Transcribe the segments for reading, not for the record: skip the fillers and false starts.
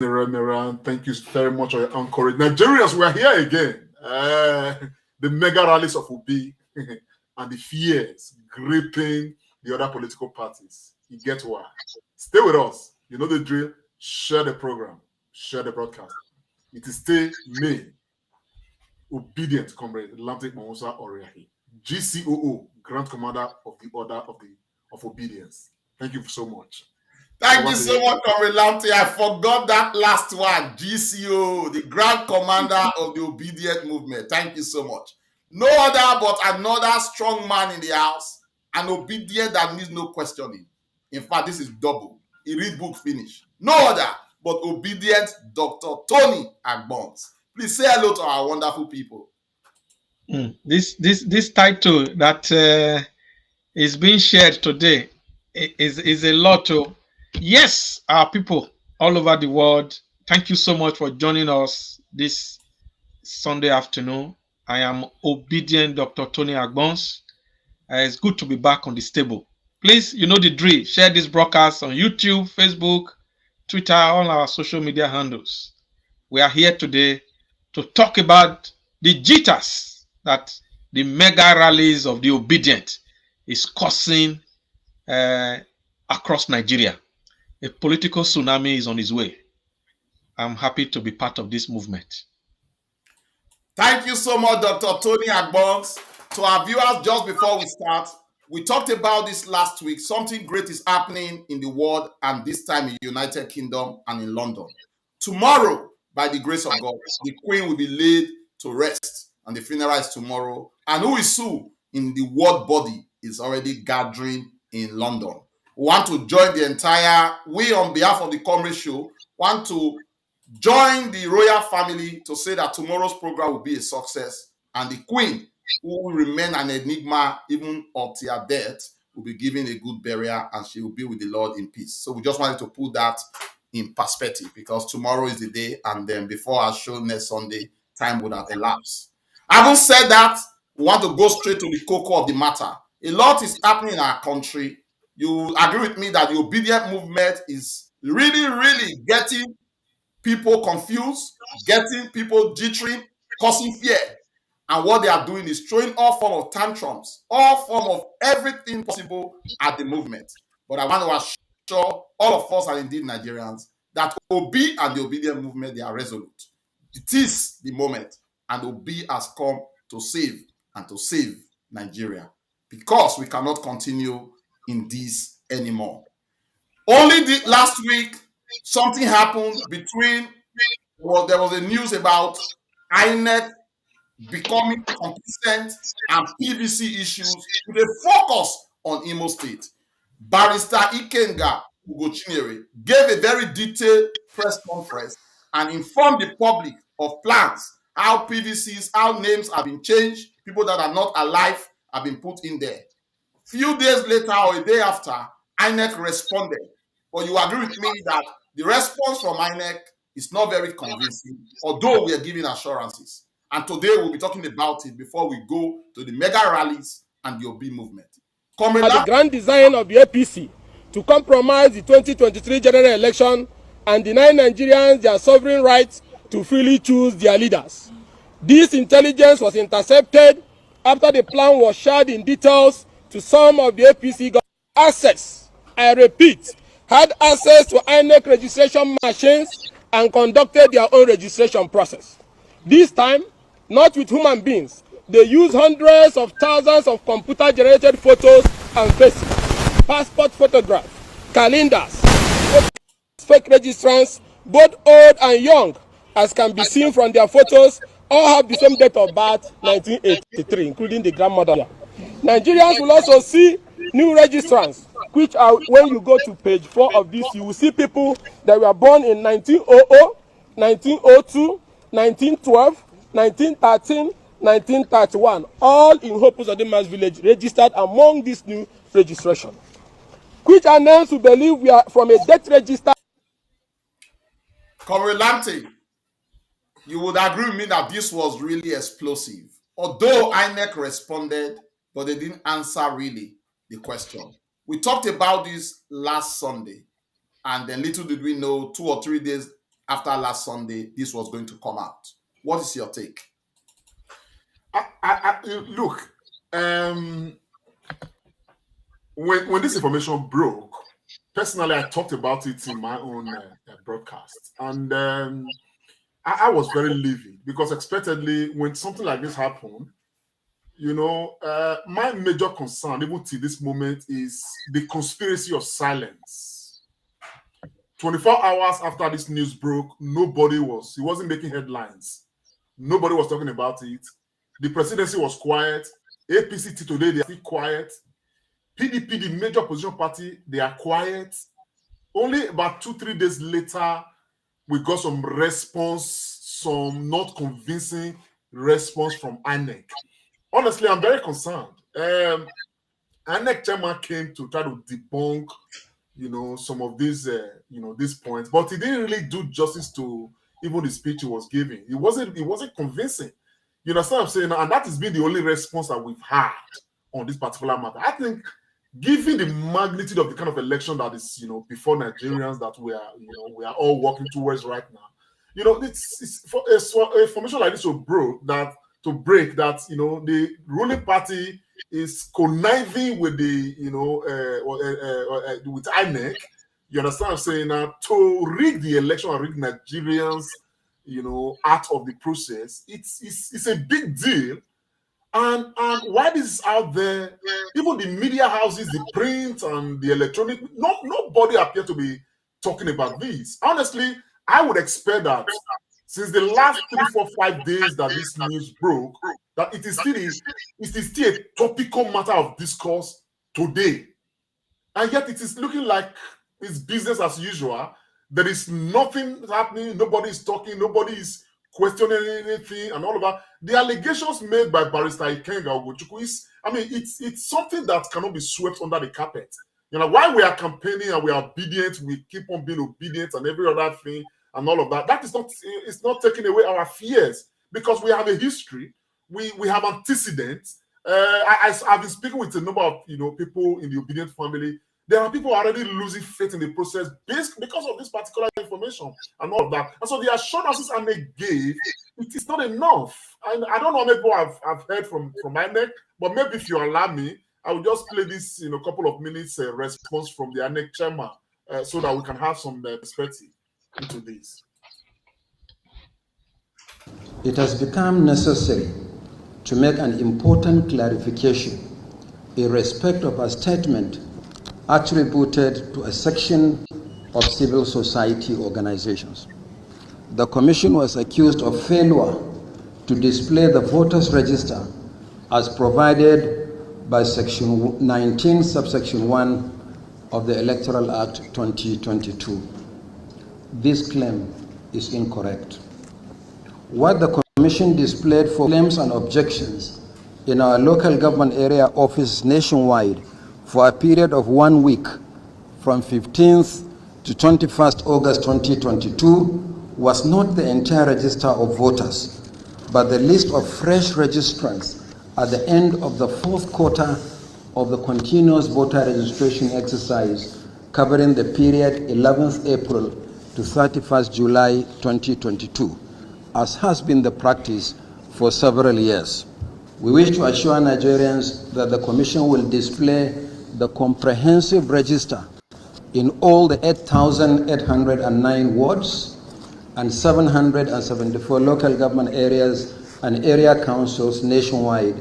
Miran, thank you very much for your encouragement. Nigerians, we are here again. The mega rallies of Obi and the fears gripping the other political parties. You get why. Stay with us. You know the drill. Share the program. Share the broadcast. It is still me, Obidient Comrade Atlantic Mamusa Oriahi, GCOO, Grand Commander of the Order of Obedience. Thank you so much. Thank you so much, Comrade Lamte. I forgot that last one. GCO, the Grand Commander of the Obedient Movement. Thank you so much. No other but another strong man in the house, an obedient that needs no questioning. In fact, this is double. He read book finish. No other but obedient Dr. Tony Agbons. Please say hello to our wonderful people. This title that is being shared today is a lot to. Yes, our people all over the world, thank you so much for joining us this Sunday afternoon. I am obedient Dr. Tony Agbons. It's good to be back on this table. Please, you know the drill. Share this broadcast on YouTube, Facebook, Twitter, all our social media handles. We are here today to talk about the jitters that the mega rallies of the Obidient is causing across Nigeria. A political tsunami is on its way. I'm happy to be part of this movement. Thank you so much, Dr. Tony Agbons. To our viewers, just before we start, we talked about this last week. Something great is happening in the world, and this time in the United Kingdom and in London. Tomorrow, by the grace of God, the Queen will be laid to rest, and the funeral is tomorrow. And who is who in the world body is already gathering in London. We want to join the entire, we on behalf of the Comrade Show, want to join the royal family to say that tomorrow's program will be a success, and the Queen, who will remain an enigma even up to her death, will be given a good burial, and she will be with the Lord in peace. So we just wanted to put that in perspective, because tomorrow is the day, and then before our show next Sunday, time would have elapsed. Having said that, we want to go straight to the cocoa of the matter. A lot is happening in our country. You agree with me that the Obedient movement is really getting people confused, getting people jittering, causing fear. And what they are doing is throwing all form of tantrums, all form of everything possible at the movement. But I want to assure all of us, and indeed Nigerians, that Obi and the Obedient movement, they are resolute. It is the moment, and Obi has come to save and to save Nigeria, because we cannot continue in this anymore. Only last week, something happened between, well, there was a news about INEC becoming complacent and PVC issues with a focus on Imo State. Barrister Ikenga Ugochinyere gave a very detailed press conference and informed the public of plans, how PVCs, how names have been changed, people that are not alive have been put in there. Few days later or a day after, INEC responded. But you agree with me that the response from INEC is not very convincing, although we are giving assurances. And today we'll be talking about it before we go to the mega rallies and the Obi movement. The grand design of the APC to compromise the 2023 general election and deny Nigerians their sovereign rights to freely choose their leaders. This intelligence was intercepted after the plan was shared in details to some of the APC access. I repeat, had access to INEC registration machines and conducted their own registration process. This time, not with human beings, they use hundreds of thousands of computer-generated photos and faces, passport photographs, calendars, fake registrants, both old and young, as can be seen from their photos, all have the same date of birth, 1983, including the grandmother. Nigerians will also see new registrants, which are, when you go to page 4 of this, you will see people that were born in 1900, 1902, 1912, 1913, 1931, all in Hope Uzodinma's village, registered among this new registration, which are names we believe we are from a death register. Comrade Lamte, you would agree with me that this was really explosive. Although INEC responded, but they didn't answer really the question. We talked about this last Sunday, and then little did we know, 2 or 3 days after last Sunday this was going to come out. What is your take? Look, when this information broke, personally, I talked about it in my own broadcast, and I was very livid because expectedly, when something like this happened, my major concern, even to this moment, is the conspiracy of silence. 24 hours after this news broke, he wasn't making headlines. Nobody was talking about it. The presidency was quiet. APC today, they are still quiet. PDP, the major opposition party, they are quiet. Only about 2-3 days later, we got some response, some not convincing response from INEC. Honestly, I'm very concerned. INEC chairman came to try to debunk, some of these, these points, but he didn't really do justice to even the speech he was giving. It wasn't convincing. You understand what I'm saying? And that has been the only response that we've had on this particular matter. I think, given the magnitude of the kind of election that is, before Nigerians that we are all working towards right now, it's for a formation like this to break that, the ruling party is conniving with the, with INEC. You understand what I'm saying? Now, to rig the election and rig Nigerians, out of the process, it's a big deal. And why this is out there, even the media houses, the print and the electronic, nobody appear to be talking about this. Honestly, I would expect that since the last 3, 4, 5 days that this news broke, that it is still a topical matter of discourse today. And yet it is looking like it's business as usual. There is nothing happening. Nobody is talking. Nobody is questioning anything and all of that. The allegations made by Barrister Ikenga Ogochukwu it's something that cannot be swept under the carpet. While we are campaigning and we are obedient, we keep on being obedient and every other thing and all of that. That is not taking away our fears, because we have a history. We have antecedents. I've been speaking with a number of people in the Obidient family. There are people already losing faith in the process because of this particular information and all of that. And so the assurances INEC gave, it is not enough. And I don't know how many people I've heard from INEC, but maybe if you allow me, I will just play this in a couple of minutes response from the INEC chairman so that we can have some perspective into this. It has become necessary to make an important clarification in respect of a statement attributed to a section of civil society organizations. The Commission was accused of failure to display the voters' register as provided by Section 19, subsection 1 of the Electoral Act 2022. This claim is incorrect. What the Commission displayed for claims and objections in our local government area offices nationwide for a period of 1 week from 15th to 21st August 2022 was not the entire register of voters, but the list of fresh registrants at the end of the 4th quarter of the continuous voter registration exercise covering the period 11th April to 31st July 2022, as has been the practice for several years. We wish to assure Nigerians that the Commission will display the comprehensive register in all the 8,809 wards and 774 local government areas and area councils nationwide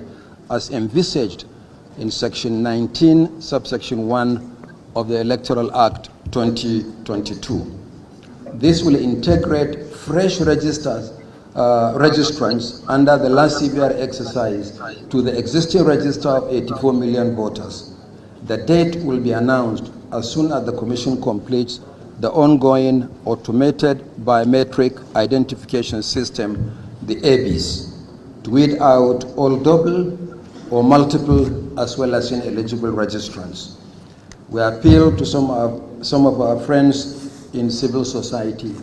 as envisaged in Section 19, subsection 1 of the Electoral Act 2022. This will integrate fresh registrants under the last CBR exercise to the existing register of 84 million voters. The date will be announced as soon as the Commission completes the ongoing automated biometric identification system, the ABIS, to weed out all double or multiple as well as ineligible registrants. We appeal to some of our friends in civil society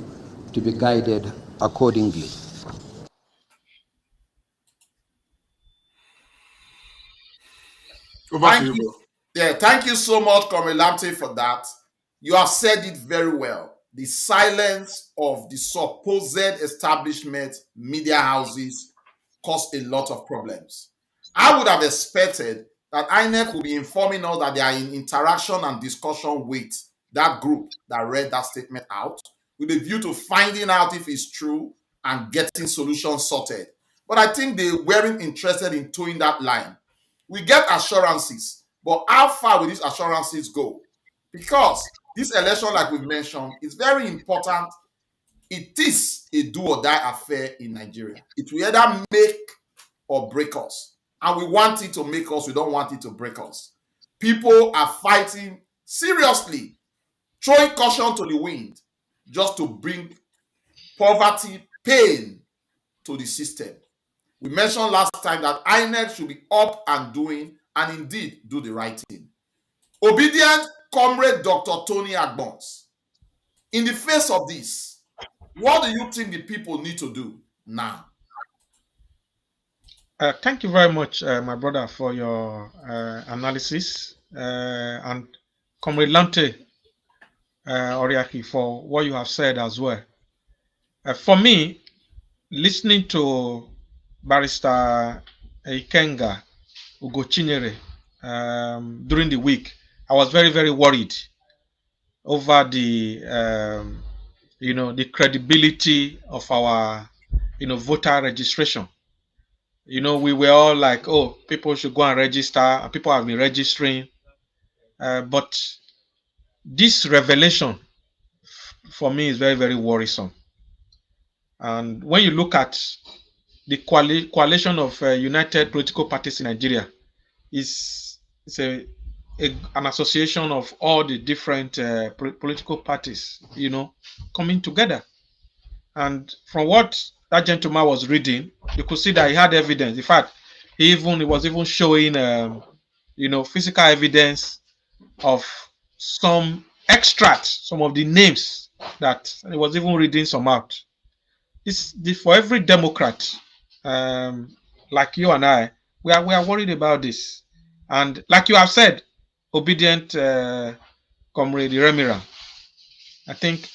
to be guided accordingly. Thank you. Yeah, thank you so much, Comrade Lamptey, for that. You have said it very well. the silence of the supposed establishment media houses caused a lot of problems. I would have expected that INEC will be informing us that they are in interaction and discussion with that group that read that statement out, with a view to finding out if it's true and getting solutions sorted. But I think they weren't interested in towing that line. We get assurances, but how far will these assurances go? Because this election, like we've mentioned, is very important. It is a do or die affair in Nigeria. It will either make or break us. And we want it to make us, we don't want it to break us. People are fighting seriously, throwing caution to the wind just to bring poverty, pain to the system. We mentioned last time that INEC should be up and doing and indeed do the right thing. Obedient Comrade Dr. Tony Agbons, in the face of this, what do you think the people need to do now? Thank you very much, my brother, for your analysis, and Comrade Lante Oriaki for what you have said as well. For me, listening to Barrister Ikenga Ugochinyere during the week, I was very, very worried over the the credibility of our voter registration. We were all like, oh, people should go and register, and people have been registering. But this revelation for me is very, very worrisome. And when you look at the coalition of united political parties in Nigeria, it's an association of all the different political parties, coming together. And from what that gentleman was reading, you could see that he had evidence. In fact, he was even showing, physical evidence of some extracts, some of the names that he was even reading some out. For every Democrat, like you and I, we are worried about this. And like you have said, Obedient Comrade Remira, I think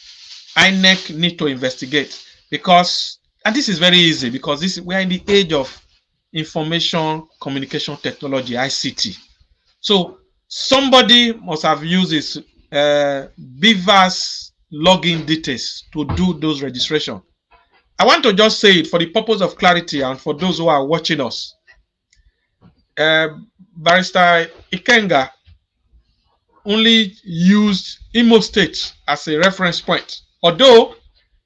INEC need to investigate, because, and this is very easy, because we are in the age of information communication technology, ICT. So somebody must have used his Beaver's login details to do those registration. I want to just say it for the purpose of clarity and for those who are watching us. Barrister Ikenga only used Imo State as a reference point, although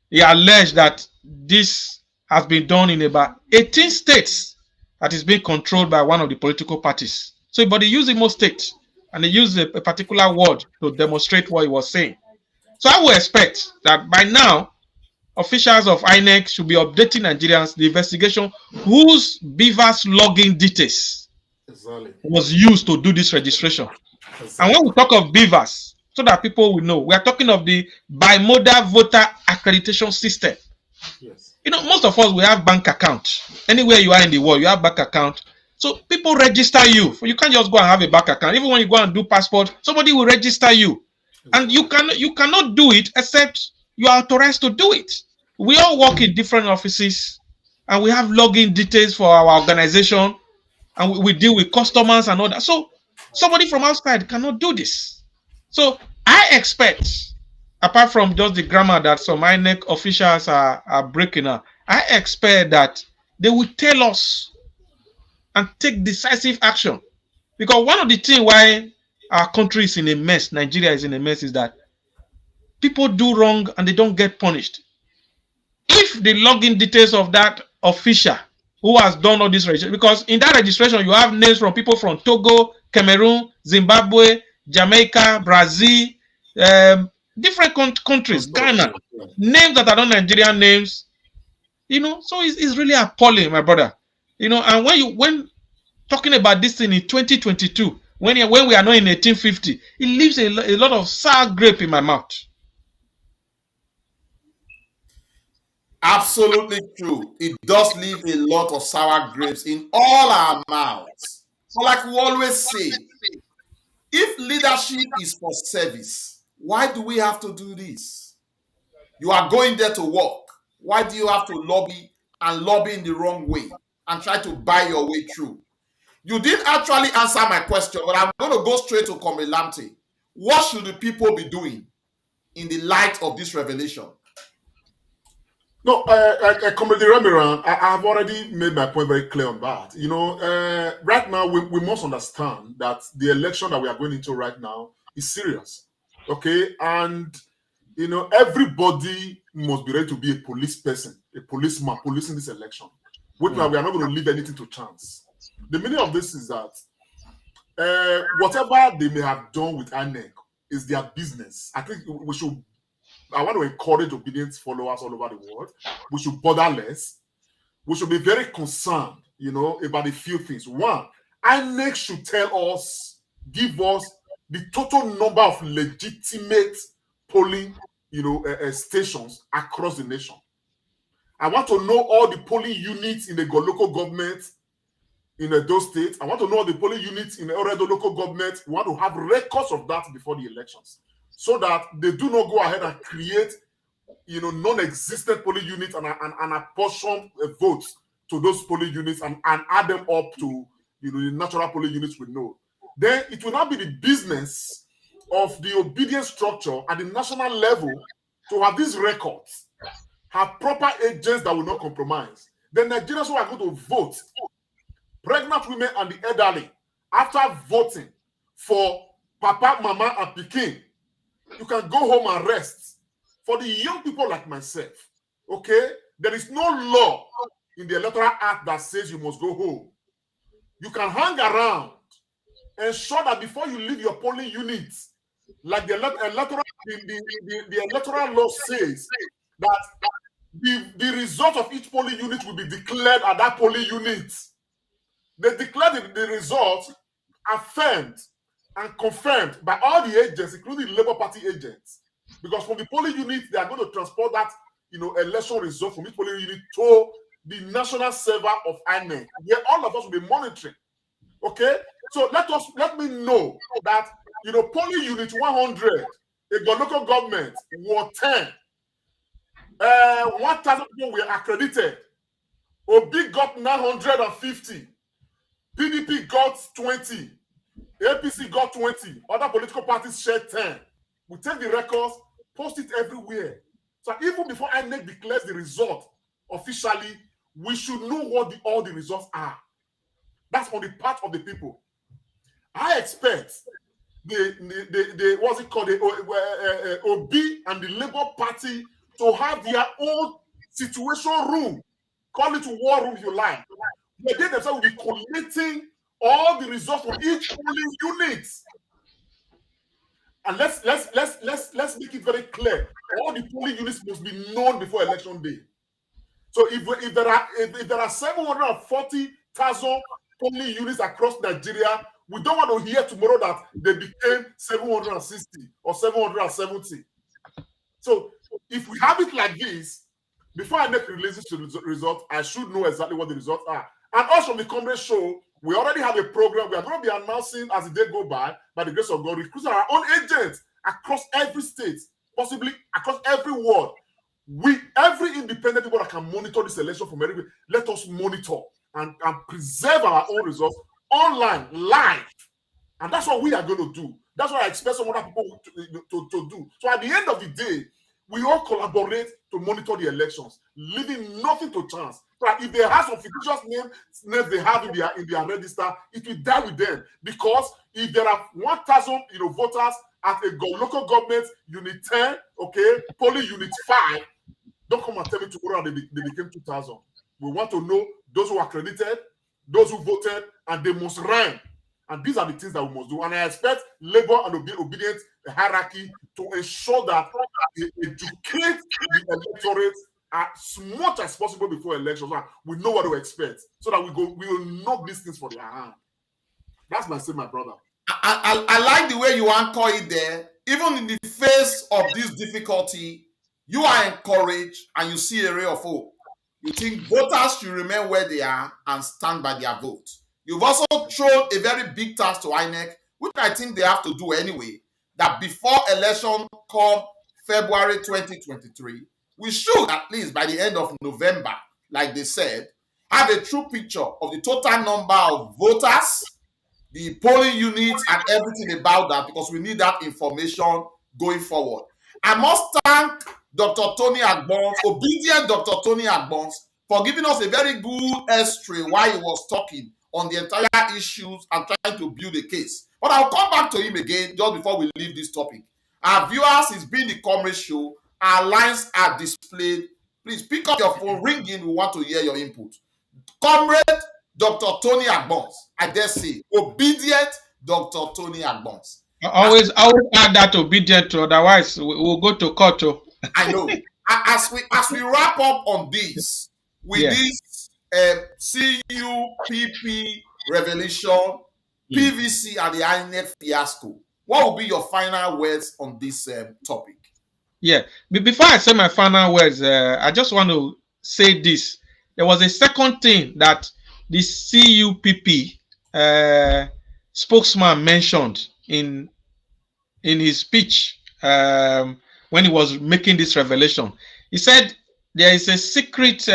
he alleged that this has been done in about 18 states that is being controlled by one of the political parties. So, but he used Imo State, and he used a particular word to demonstrate what he was saying. So I would expect that by now, officials of INEC should be updating Nigerians the investigation whose Beaver's login details was used to do this registration. And when we talk of Beavers, so that people will know, we are talking of the bimodal voter accreditation system. Yes. Most of us, we have bank account. Anywhere you are in the world, you have bank account. So people register you. You can't just go and have a bank account. Even when you go and do passport, somebody will register you. And you cannot do it except you are authorized to do it. We all work in different offices, and we have login details for our organization, and we deal with customers and all that. So somebody from outside cannot do this. So I expect, apart from just the grammar that some INEC officials are breaking up, I expect that they will tell us and take decisive action. Because one of the things why our country is in a mess, Nigeria is in a mess, is that people do wrong and they don't get punished. If the login details of that official who has done all this registration, because in that registration you have names from people from Togo, Cameroon, Zimbabwe, Jamaica, Brazil, different countries, Ghana, names that are not Nigerian names, so it's really appalling, my brother. And when talking about this thing in 2022, when we are not in 1850, it leaves a lot of sour grape in my mouth. Absolutely true. It does leave a lot of sour grapes in all our mouths. But like we always say, if leadership is for service, why do we have to do this? You are going there to work. Why do you have to lobby and lobby in the wrong way and try to buy your way through? You didn't actually answer my question, but I'm going to go straight to Comrade Lamte. What should the people be doing in the light of this revelation? No, Comrade Remiran, I've already made my point very clear on that. Right now, we must understand that the election that we are going into right now is serious. Okay? And, everybody must be ready to be a police person, a policeman, policing this election. Which we are not going to leave anything to chance. The meaning of this is that whatever they may have done with INEC is their business. I think I want to encourage Obidient followers all over the world. We should bother less. We should be very concerned, about a few things. One, INEC should give us the total number of legitimate polling, stations across the nation. I want to know all the polling units in the local government in those states. I want to know all the polling units in the local government. We want to have records of that before the elections, so that they do not go ahead and create, non-existent polling units and apportion votes to those polling units and add them up to, the natural polling units we know. Then it will not be the business of the Obidient structure at the national level to have these records, have proper agents that will not compromise. The Nigerians who are going to vote, pregnant women and the elderly, after voting for Papa, Mama, and Pikin, you can go home and rest. For the young people like myself, okay, there is no law in the Electoral Act that says you must go home. You can hang around, ensure that before you leave your polling units, like the electoral law says, that the result of each polling unit will be declared at that polling unit. They declare the results affirmed and confirmed by all the agents, including the Labour Party agents. Because from the polling unit, they are going to transport that, election result from each polling unit to the national server of INEC, where all of us will be monitoring. Okay? So let me know that, polling unit 100, a local government, Ward 10, 1,000 people were accredited. Obi got 950. PDP got 20. APC got 20. Other political parties shared 10. We take the records, post it everywhere. So even before INEC declares the result officially, we should know what all the results are. That's on the part of the people. I expect the what's it called, the Obi and the Labour Party to have their own situation room. Call it war room if you like. They themselves will be collating all the results from each polling unit. And let's make it very clear. All the polling units must be known before election day. So if there are 740,000 polling units across Nigeria, we don't want to hear tomorrow that they became 760 or 770. So if we have it like this, before INEC releases the result, I should know exactly what the results are. And also from the Comrade Show, we already have a program. We are going to be announcing as the day go by the grace of God, recruiting our own agents across every state, possibly across every ward. Every independent people that can monitor this election from everywhere, let us monitor and preserve our own results online, live. And that's what we are going to do. That's what I expect some other people to do. So at the end of the day, we all collaborate to monitor the elections, leaving nothing to chance. So if they have some fictitious names they have in their register, it will die with them. Because if there are 1,000 voters at a local government unit 10, okay, polling unit 5, don't come and tell me tomorrow they became 2,000. We want to know those who are accredited, those who voted, and they must rank. And these are the things that we must do. And I expect Labour and Obidient hierarchy to ensure that they educate the electorate as much as possible before elections. We know what to expect, so that we will knock these things for their hand. That's my brother. I like the way you anchor it there. Even in the face of this difficulty, you are encouraged and you see a ray of hope. You think voters should remain where they are and stand by their vote. You've also thrown a very big task to INEC, which I think they have to do anyway, that before election come February 2023, we should, at least by the end of November, like they said, have a true picture of the total number of voters, the polling units, and everything about that, because we need that information going forward. I must thank Dr. Tony Agbons, Obidient Dr. Tony Agbons, for giving us a very good history while he was talking on the entire issues and trying to build a case. But I'll come back to him again just before we leave this topic. Our viewers, it's been the Comrade Show. Our lines are displayed. Please pick up your phone, ring in. We want to hear your input. Comrade Dr. Tony Agbons, I dare say, Obidient Dr. Tony Agbons. Always add that obedient to, otherwise we'll go to court. I know. As we wrap up on this, with this CUPP revelation, PVC and the INEC fiasco, what will be your final words on this topic? Yeah, before I say my final words, I just want to say this. There was a second thing that the CUPP spokesman mentioned in his speech when he was making this revelation. He said there is a secret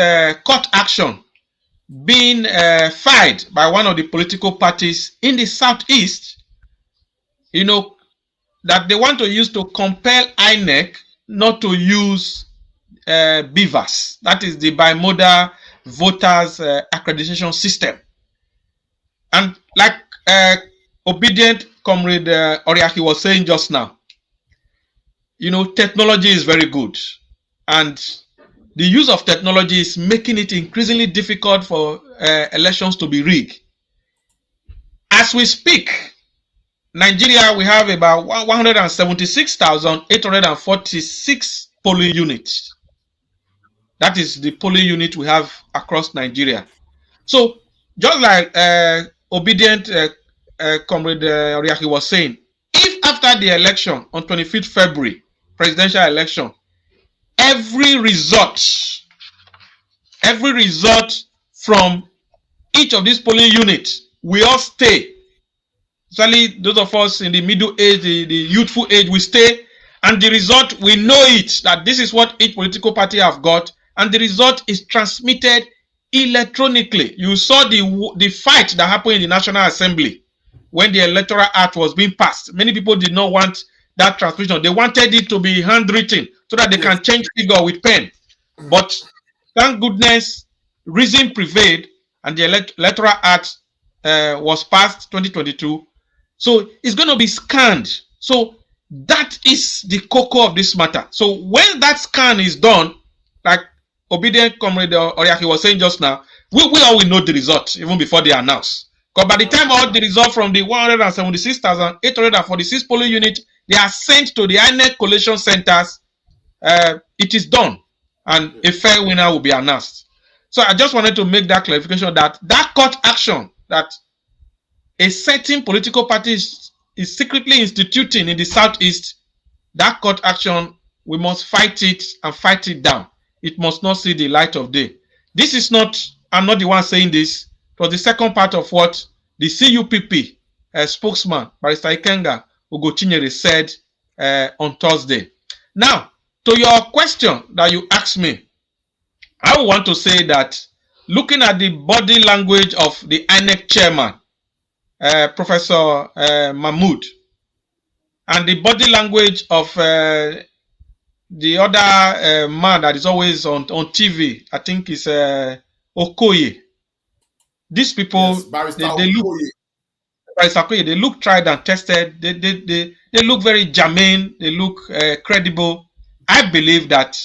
court action being filed by one of the political parties in the Southeast, that they want to use to compel INEC not to use BVAS, that is the bimodal voters accreditation system. And like Obidient Comrade Oriaki was saying just now, technology is very good, and the use of technology is making it increasingly difficult for elections to be rigged. As we speak, Nigeria, we have about 176,846 polling units. That is the polling unit we have across Nigeria. So, just like Obidient Comrade Oriaki was saying, if after the election on 25th February, presidential election, every result from each of these polling units will all stay. Especially those of us in the middle age, the youthful age, we stay, and the result, we know it, that this is what each political party have got, and the result is transmitted electronically. You saw the fight that happened in the National Assembly when the Electoral Act was being passed. Many people did not want that transmission. They wanted it to be handwritten so that they can change figure with pen. But thank goodness, reason prevailed, and the Electoral Act was passed 2022. So it's going to be scanned. So that is the cocoa of this matter. So when that scan is done, like Obidient Comrade Oriaki was saying just now, we all will know the result even before they announce. Because by the time all the result from the 176,846 polling units, they are sent to the INEC collation centers, it is done, and a fair winner will be announced. So I just wanted to make that clarification, that court action that a certain political party is secretly instituting in the Southeast, that court action, we must fight it and fight it down. It must not see the light of day. This is not, I'm not the one saying this, it was the second part of what the CUPP spokesman, Barrister Ikenga Ugochinyere, said on Thursday. Now, to your question that you asked me, I want to say that looking at the body language of the INEC chairman, Professor Mahmood, and the body language of the other man that is always on TV, I think it's Okoye. These people, yes, they look tried and tested. They look very germane. They look credible. I believe that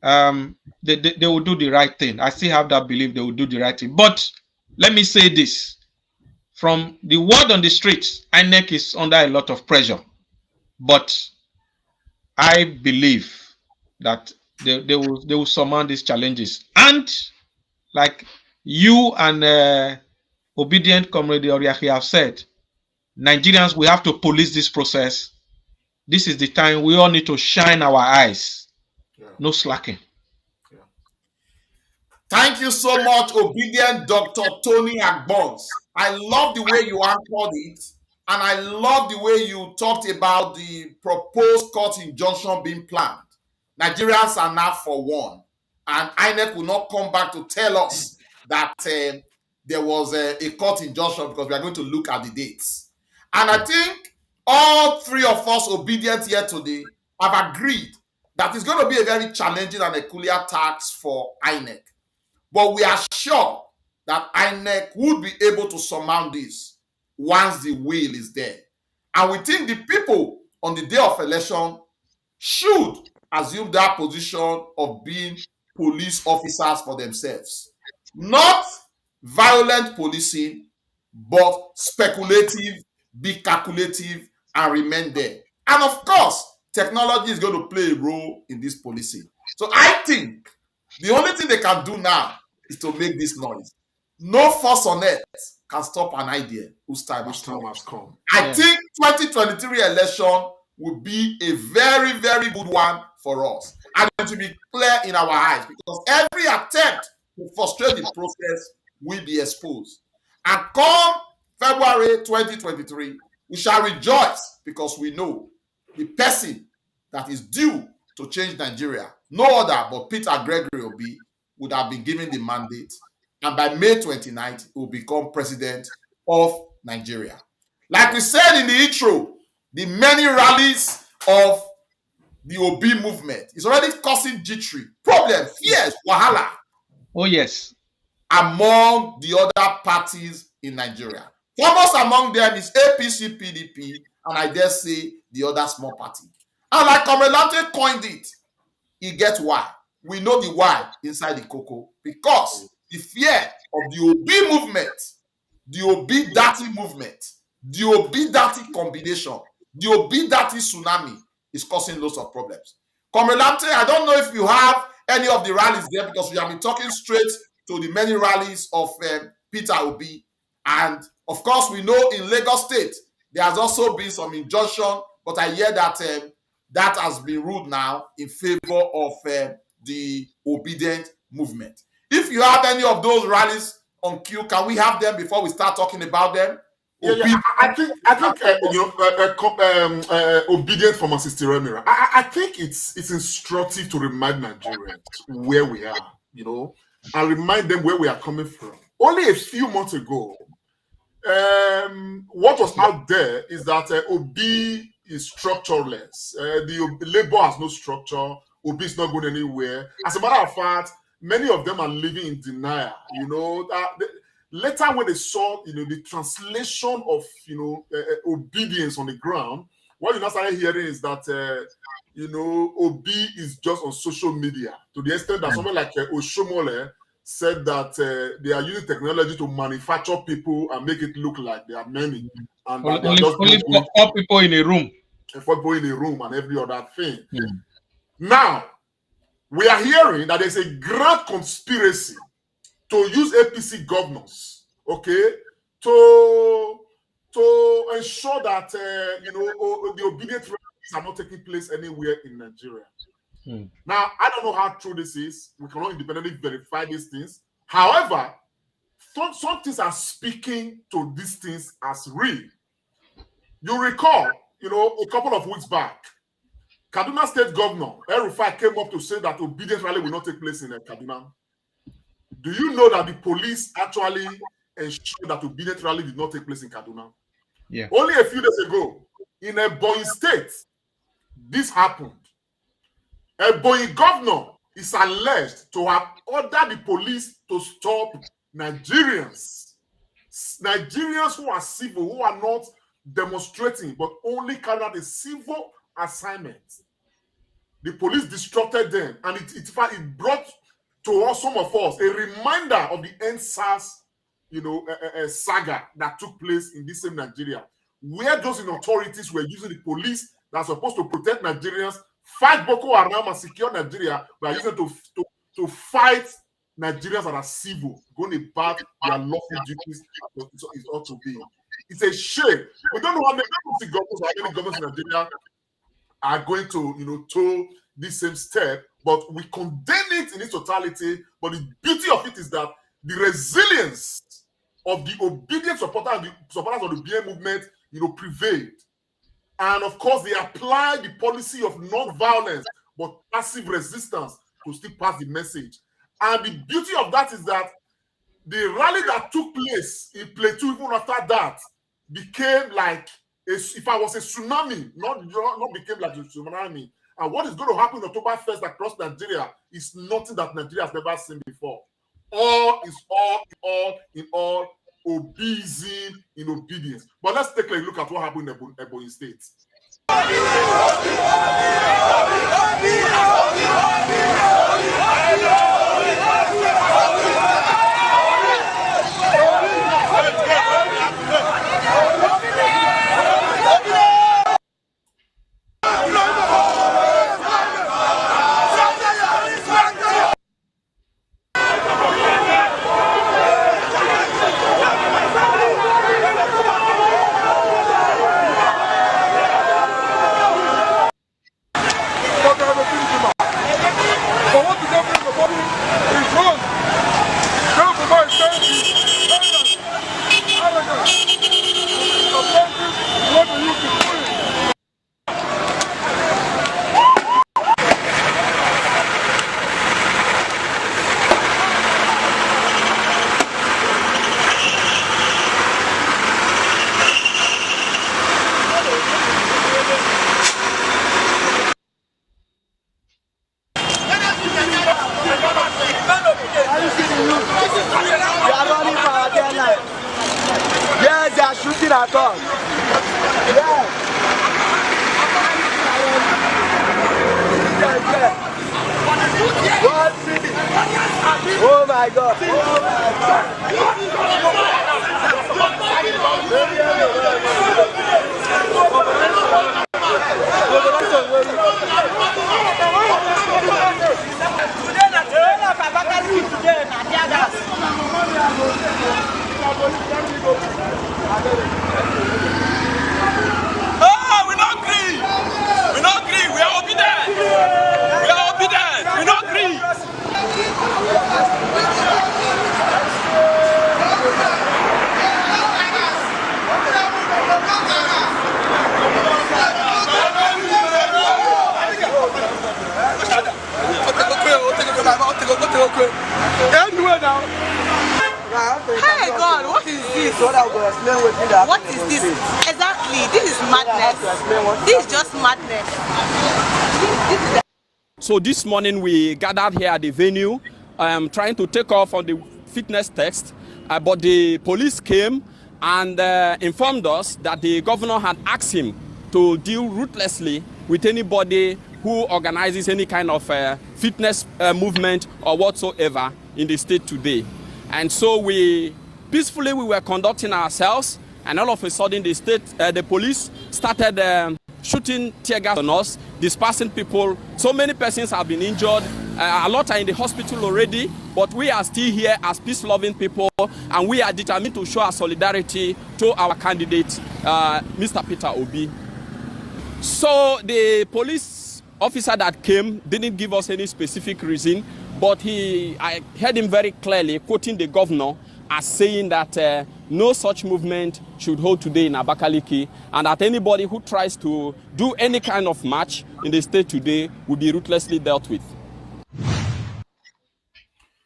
they will do the right thing. I still have that belief they will do the right thing. But let me say this. From the word on the streets, INEC is under a lot of pressure. But I believe that they will surmount these challenges. And like you and Obidient Comrade Oriaki have said, Nigerians, we have to police this process. This is the time we all need to shine our eyes. Yeah. No slacking. Yeah. Thank you so much, Obidient Dr. Tony Agbons. I love the way you anchored it, and I love the way you talked about the proposed court injunction being planned. Nigerians are now for one, and INEC will not come back to tell us that there was a court injunction, because we are going to look at the dates. And I think all three of us Obidient here today have agreed that it's going to be a very challenging and peculiar task for INEC. But we are sure that INEC would be able to surmount this once the will is there. And we think the people on the day of election should assume that position of being police officers for themselves. Not violent policing, but speculative, be calculative, and remain there. And of course, technology is going to play a role in this policing. So I think the only thing they can do now is to make this noise. No force on earth can stop an idea whose time has come. I think 2023 election will be a very, very good one for us. And to be clear in our eyes, because every attempt to frustrate the process will be exposed. And come February 2023, we shall rejoice, because we know the person that is due to change Nigeria, no other but Peter Gregory Obi, would have been given the mandate. And by May 29th, he will become president of Nigeria. Like we said in the intro, the many rallies of the Obi movement is already causing jittery, problem, fears, wahala. Oh, yes. Among the other parties in Nigeria. Foremost among them is APC, PDP, and I dare say the other small party. And like Comrade coined it, he gets why. We know the why inside the cocoa, because the fear of the Obi movement, the Obi dirty movement, the Obi dirty combination, the Obi dirty tsunami is causing lots of problems. Comrade, I don't know if you have any of the rallies there, because we have been talking straight to the many rallies of Peter Obi. And of course, we know in Lagos State, there has also been some injunction, but I hear that that has been ruled now in favor of the Obidient movement. If you have any of those rallies on queue, can we have them before we start talking about them? I think Obidient pharmacist Remira. I think it's instructive to remind Nigerians where we are, and remind them where we are coming from. Only a few months ago, what was out there is that Obi is structureless. The labor has no structure. Obi is not going anywhere. As a matter of fact, many of them are living in denial. Later, when they saw, the translation of, obedience on the ground, what you now started hearing is that, Obi is just on social media, to the extent that someone like Oshomole said that they are using technology to manufacture people and make it look like there are many. And only 4 people in a room. 4 people in a room and every other thing. Now, we are hearing that there's a grand conspiracy to use APC governors, to ensure that the Obidient rallies are not taking place anywhere in Nigeria. Now, I don't know how true this is. We cannot independently verify these things. However, some things are speaking to these things as real. You recall, a couple of weeks back, Kaduna State Governor El-Rufai came up to say that Obidient rally will not take place in Kaduna. Do you know that the police actually ensured that Obidient rally did not take place in Kaduna? Yeah. Only a few days ago, in Ebonyi State, this happened. Ebonyi governor is alleged to have ordered the police to stop Nigerians who are civil, who are not demonstrating, but only carried out a civil assignment. The police disrupted them, and it brought to us, some of us, a reminder of the NSAS, saga that took place in this same Nigeria, where those in authorities were using the police that are supposed to protect Nigerians, fight Boko Haram and secure Nigeria, by using to fight Nigerians that are civil, going about their lawful duties. It ought to be. It's a shame. We don't know how many governments in Nigeria are going to, toe this same step, but we condemn it in its totality. But the beauty of it is that the resilience of the Obidient supporters and the supporters of the BM movement, prevailed. And of course, they applied the policy of non-violence, but passive resistance to still pass the message. And the beauty of that is that the rally that took place in Plateau, even after that, became like, if I was a tsunami, not became like a tsunami. And what is going to happen on October 1st across Nigeria is nothing that Nigeria has never seen before. All is all in all, obedient in obedience. But let's take a look at what happened in Ebonyi State. Yes, they are shooting at us. Yes. Oh my God. Oh, we don't agree. We don't agree. We are obedient. We are obedient. We don't agree. Hey God, what is this? What is this? Exactly, this is madness. This is just madness. So this morning we gathered here at the venue, trying to take off on the fitness test, but the police came and informed us that the governor had asked him to deal ruthlessly with anybody who organizes any kind of fitness movement or whatsoever in the state today. And so we were conducting ourselves, and all of a sudden the police started shooting tear gas on us, dispersing people. So many persons have been injured. A lot are in the hospital already, but we are still here as peace-loving people, and we are determined to show our solidarity to our candidate, Mr. Peter Obi. So the police officer that came didn't give us any specific reason, but I heard him very clearly quoting the governor as saying that no such movement should hold today in Abakaliki, and that anybody who tries to do any kind of march in the state today will be ruthlessly dealt with.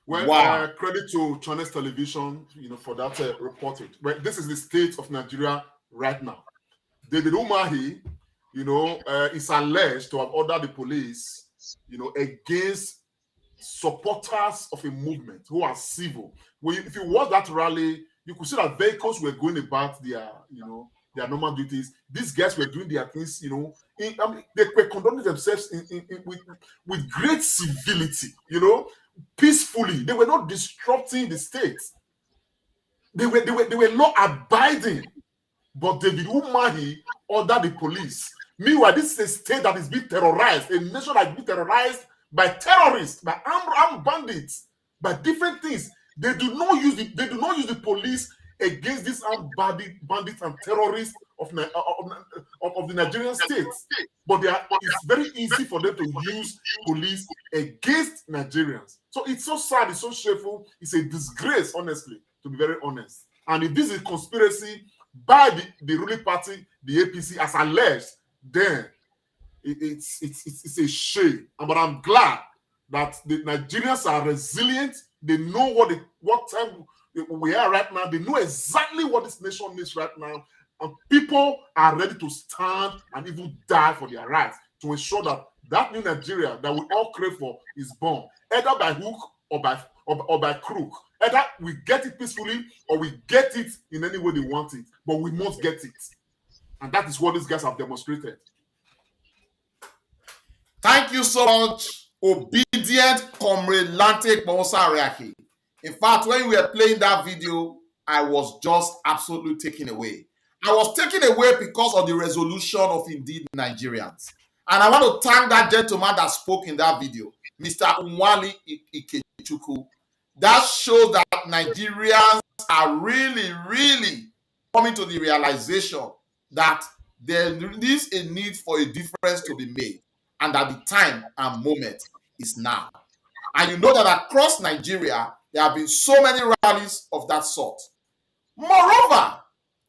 Well, Wow. Credit to Channels Television, for that reporting. Well, this is the state of Nigeria right now. David Umahi, is alleged to have ordered the police, against supporters of a movement who are civil. If you watch that rally, you could see that vehicles were going about their normal duties. These guys were doing their things, they were conducting themselves with great civility, peacefully. They were not disrupting the state. They were not abiding. But David Umahi ordered the police. Meanwhile, this is a state that is being terrorized, a nation that is being terrorized by terrorists, by armed bandits, by different things. They do not use the police against these armed bandits and terrorists of the Nigerian state. But it's very easy for them to use police against Nigerians. So it's so sad, it's so shameful, it's a disgrace, honestly, to be very honest. And if this is a conspiracy by the ruling party, the APC, as alleged, then it's a shame. But I'm glad that the Nigerians are resilient. They know what time we are right now. They know exactly what this nation needs right now. And people are ready to stand and even die for their rights to ensure that new Nigeria that we all crave for is born, either by hook or by crook. Either we get it peacefully or we get it in any way they want it. But we must get it. And that is what these guys have demonstrated. Thank you so much, Obidient Comrade Lante Kponsariaki. In fact, when we were playing that video, I was just absolutely taken away. I was taken away because of the resolution of Indeed Nigerians. And I want to thank that gentleman that spoke in that video, Mr. Umwali Ikechukwu. That shows that Nigerians are really, really coming to the realization that there is a need for a difference to be made, and that the time and moment is now. And you know that across Nigeria, there have been so many rallies of that sort. Moreover,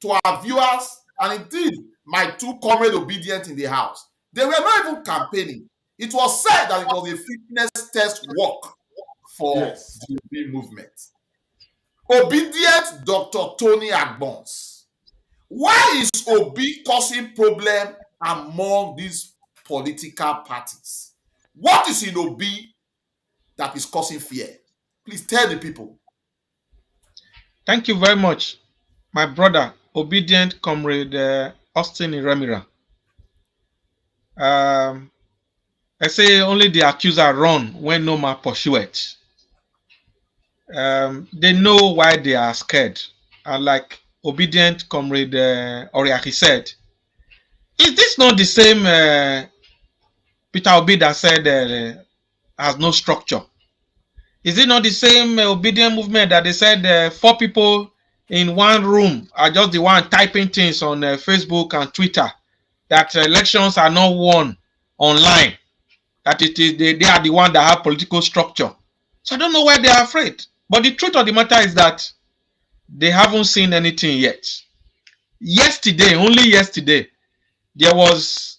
to our viewers, and indeed my two comrades Obidient in the house, they were not even campaigning. It was said that it was a fitness test walk for the Obi movement. Obidient Dr. Tony Agbons. Why is Obi causing problem among these political parties? What is in Obi that is causing fear? Please tell the people. Thank you very much, my brother, Obidient Comrade Austin Iremira. I say only the accuser run when no man pursue it. They know why they are scared. And like Obidient Comrade Oriaki said, is this not the same Peter Obi that said has no structure? Is it not the same Obidient movement that they said 4 people in one room are just the one typing things on Facebook and Twitter, that elections are not won online, that they are the one that have political structure? So I don't know why they are afraid. But the truth of the matter is that they haven't seen anything yet. Yesterday, only yesterday, there was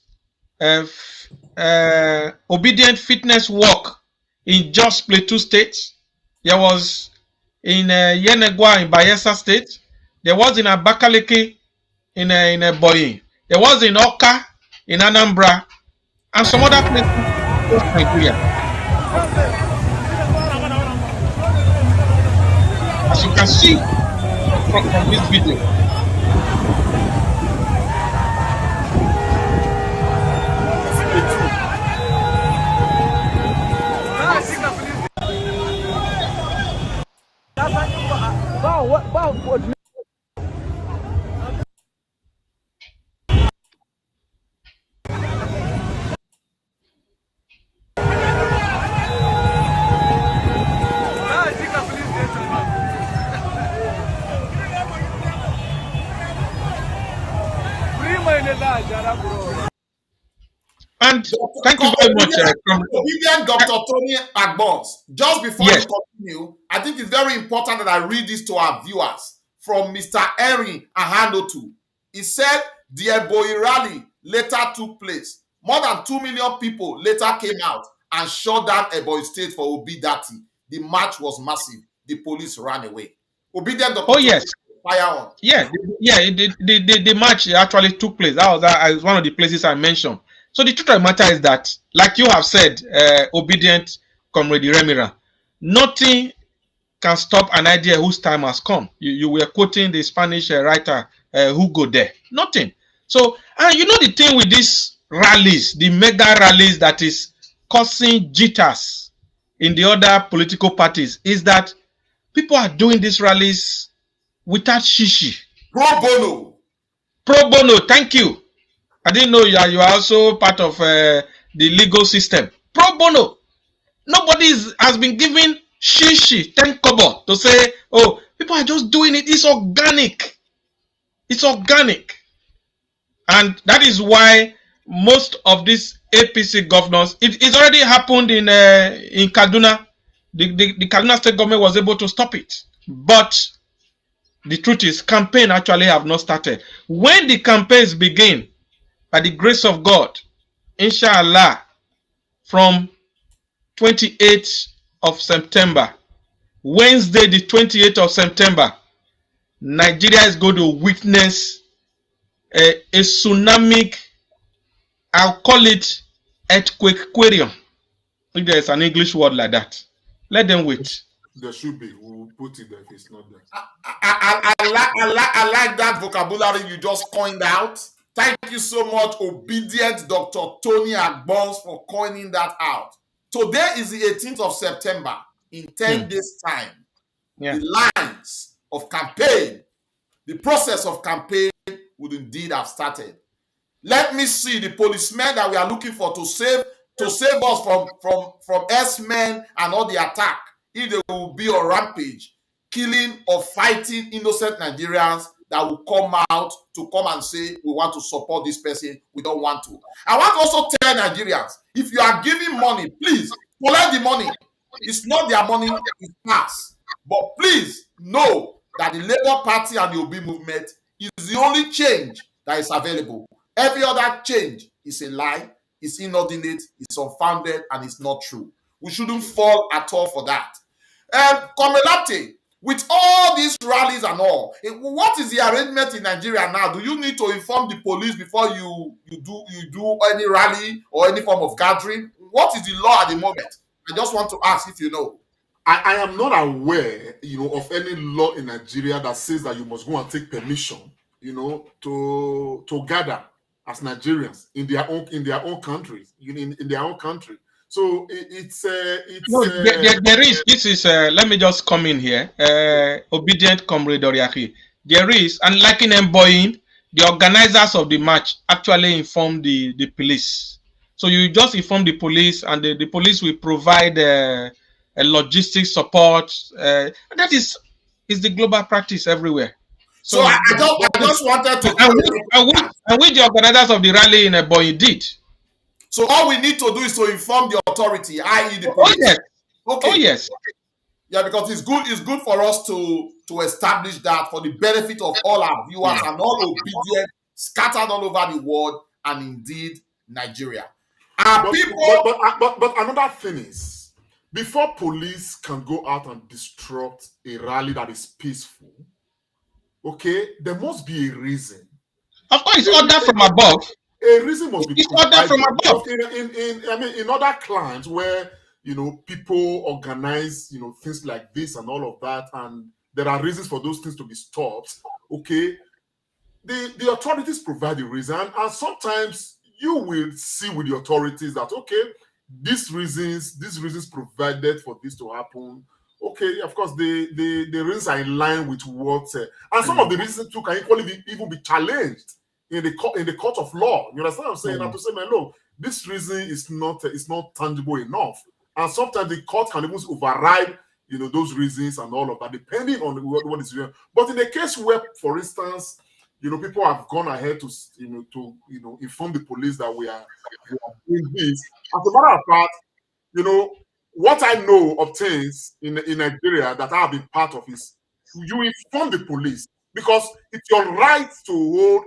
Obidient fitness walk in Jos Plateau State. There was in Yenegua in Bayelsa State. There was in Abakaliki in Boyin. There was in Oka in Anambra and some other places in Nigeria. As you can see from this video. And thank you very much, Obidient Dr. Tony Agbons. Just before you continue, I think it's very important that I read this to our viewers from Mr. Henry Ahanotu. He said the Ebonyi rally later took place. More than 2 million people later came out and shut down Ebonyi State for Obi Dati. The march was massive. The police ran away. Obidient Dr. yes. Fire on. Yeah, the march actually took place. That was one of the places I mentioned. So the truth of the matter is that, like you have said, Obidient Comrade Remira, nothing can stop an idea whose time has come. You were quoting the Spanish writer Hugo there. Nothing. So, and you know the thing with these rallies, the mega rallies that is causing jitters in the other political parties, is that people are doing these rallies without shishi. Pro bono. Pro bono, thank you. I didn't know you are also part of the legal system. Pro bono. Nobody has been given shishi, 10 kobo to say, oh, people are just doing it. It's organic. It's organic. And that is why most of these APC governors, it's already happened in Kaduna. The Kaduna state government was able to stop it. But the truth is, campaign actually have not started. When the campaigns begin, by the grace of God, inshallah, from 28th of September, Wednesday, the 28th of September, Nigeria is going to witness a tsunami. I'll call it earthquake aquarium. If there's an English word like that. Let them wait. There should be. We'll put it there if it's not there. I like that vocabulary you just coined out. Thank you so much, Obidient Dr. Tony Agbons, for coining that out. Today is the 18th of September. In 10 days' time, the lines of campaign, the process of campaign would indeed have started. Let me see the policemen that we are looking for to save us from S-men and all the attack. If they will be on rampage, killing or fighting innocent Nigerians that will come out to come and say, we want to support this person, we don't want to. I want to also tell Nigerians, if you are giving money, please collect the money. It's not their money, it's ours. But please know that the Labour Party and the Obi movement is the only change that is available. Every other change is a lie, it's inordinate, it's unfounded, and it's not true. We shouldn't fall at all for that. Komelate, with all these rallies and all, what is the arrangement in Nigeria now? Do you need to inform the police before you do any rally or any form of gathering? What is the law at the moment? I just want to ask if you know. I am not aware, of any law in Nigeria that says that you must go and take permission, to gather as Nigerians in their own countries, in their own country. So it's no, there is. This is let me just come in here. Obedient Comrade Oriaki. There is, and like in Mboyin, the organizers of the match actually inform the police. So you just inform the police, and the police will provide a logistic support. And that is the global practice everywhere. So I just wanted to. And which the organizers of the rally in Mboyin did. So all we need to do is to inform the authority, i.e. the police. Oh yes. Okay. Oh yes. Yeah, because it's good for us to establish that for the benefit of all our viewers and all Obedient scattered all over the world and indeed Nigeria. But another thing is, before police can go out and disrupt a rally that is peaceful, okay, there must be a reason. Of course, it's order from above. A reason must be order from above. In other climes where people organize things like this and all of that, and there are reasons for those things to be stopped. Okay, the authorities provide the reason, and sometimes you will see with the authorities that okay, these reasons provided for this to happen. Okay, of course, the reasons are in line with what, and some of the reasons too can equally even be challenged in the court of law. You understand what I'm saying? And to say, man, look, this reason is not tangible enough, and sometimes the court can even override those reasons and all of that, depending on what is real. But in the case where, for instance, people have gone ahead to inform the police that we are doing this. As a matter of fact, what I know of things in Nigeria that I have been part of is you inform the police, because it's your right to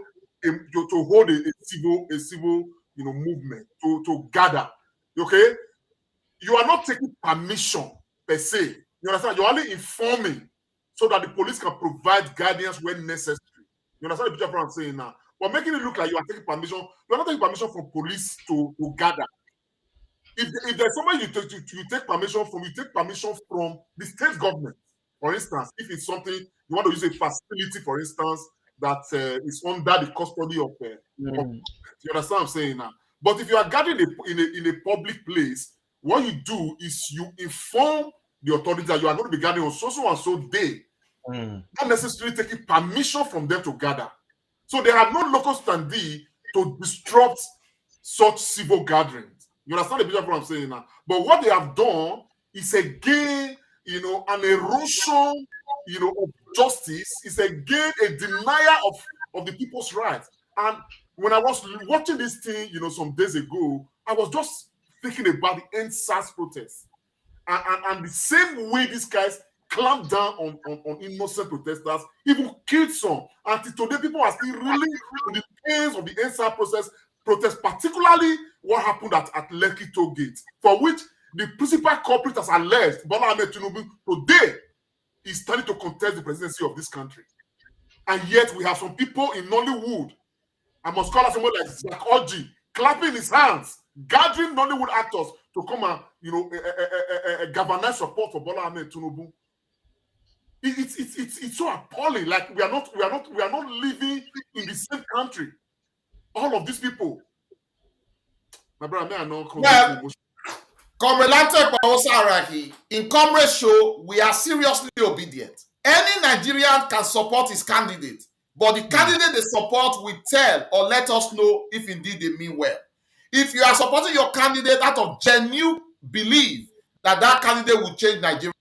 hold a civil movement, to gather. Okay, you are not taking permission per se. You understand? You're only informing so that the police can provide guidance when necessary. You understand the picture of what I'm saying now? But making it look like you are taking permission, you are not taking permission from police to gather. If there's somebody you take permission from, you take permission from the state government. For instance, if it's something you want to use a facility, for instance, that is under the custody of you understand what I'm saying now? But if you are gathering in a public place, what you do is you inform the authorities that you are going to be gathering on so and so day. Not necessarily taking permission from them to gather. So they have no locus standi to disrupt such civil gatherings. You understand the picture of what I'm saying now? But what they have done is again, an erosion, of justice. It's again a denial of the people's rights. And when I was watching this thing, some days ago, I was just thinking about the NSAS protests and the same way these guys clamped down on innocent protesters, even killed some. Until today, people are still reeling with the pains of the NSAS process, protest, particularly what happened at Lekki Toll Gate, for which the principal culprit has alleged Bola Ahmed Tinubu today is starting to contest the presidency of this country. And yet we have some people in Nollywood, I must call out someone like Zach Orji, clapping his hands, gathering Nollywood actors to come and galvanize support for Bola Ahmed Tinubu. It's so appalling. Like we are not living in the same country. All of these people. My brother, may I know? In Comrade Show, we are seriously obedient. Any Nigerian can support his candidate, but the candidate they support will tell or let us know if indeed they mean well. If you are supporting your candidate out of genuine belief that that candidate will change Nigeria,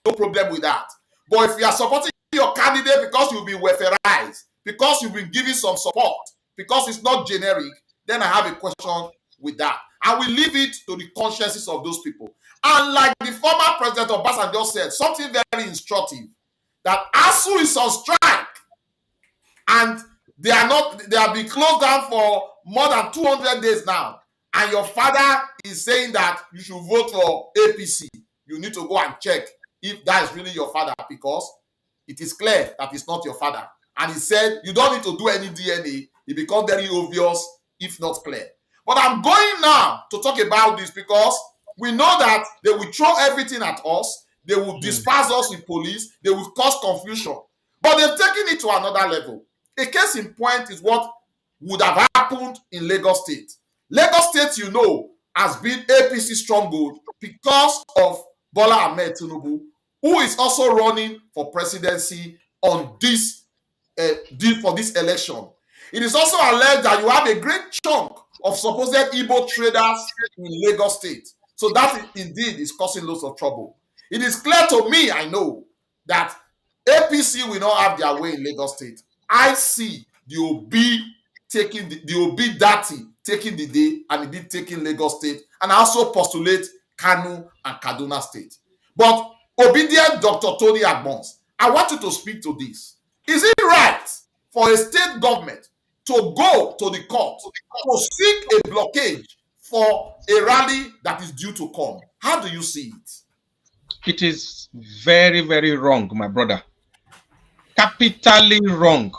no problem with that. But if you are supporting your candidate because you've been weatherized, because you've been giving some support, because it's not generic, then I have a question with that. And we leave it to the consciences of those people. And like the former president of Obasanjo said, something very instructive, that ASU is on strike and they have been closed down for more than 200 days now. And your father is saying that you should vote for APC. You need to go and check if that is really your father, because it is clear that it's not your father. And he said you don't need to do any DNA. It becomes very obvious if not clear. But I'm going now to talk about this because we know that they will throw everything at us. They will disperse us with police. They will cause confusion. But they've taken it to another level. A case in point is what would have happened in Lagos State. Lagos State, you know, has been APC stronghold because of Bola Ahmed Tinubu, who is also running for presidency on this election. It is also alleged that you have a great chunk of supposed Igbo traders in Lagos State. So that indeed is causing lots of trouble. It is clear to me, I know, that APC will not have their way in Lagos State. I see the Obi taking the Obi Dati taking the day and indeed taking Lagos State, and I also postulate Kano and Kaduna State. But Obidient Dr. Tony Agbons, I want you to speak to this. Is it right for a state government to go to the court to seek a blockage for a rally that is due to come? How do you see it? It is very, very wrong, my brother. Capitally wrong.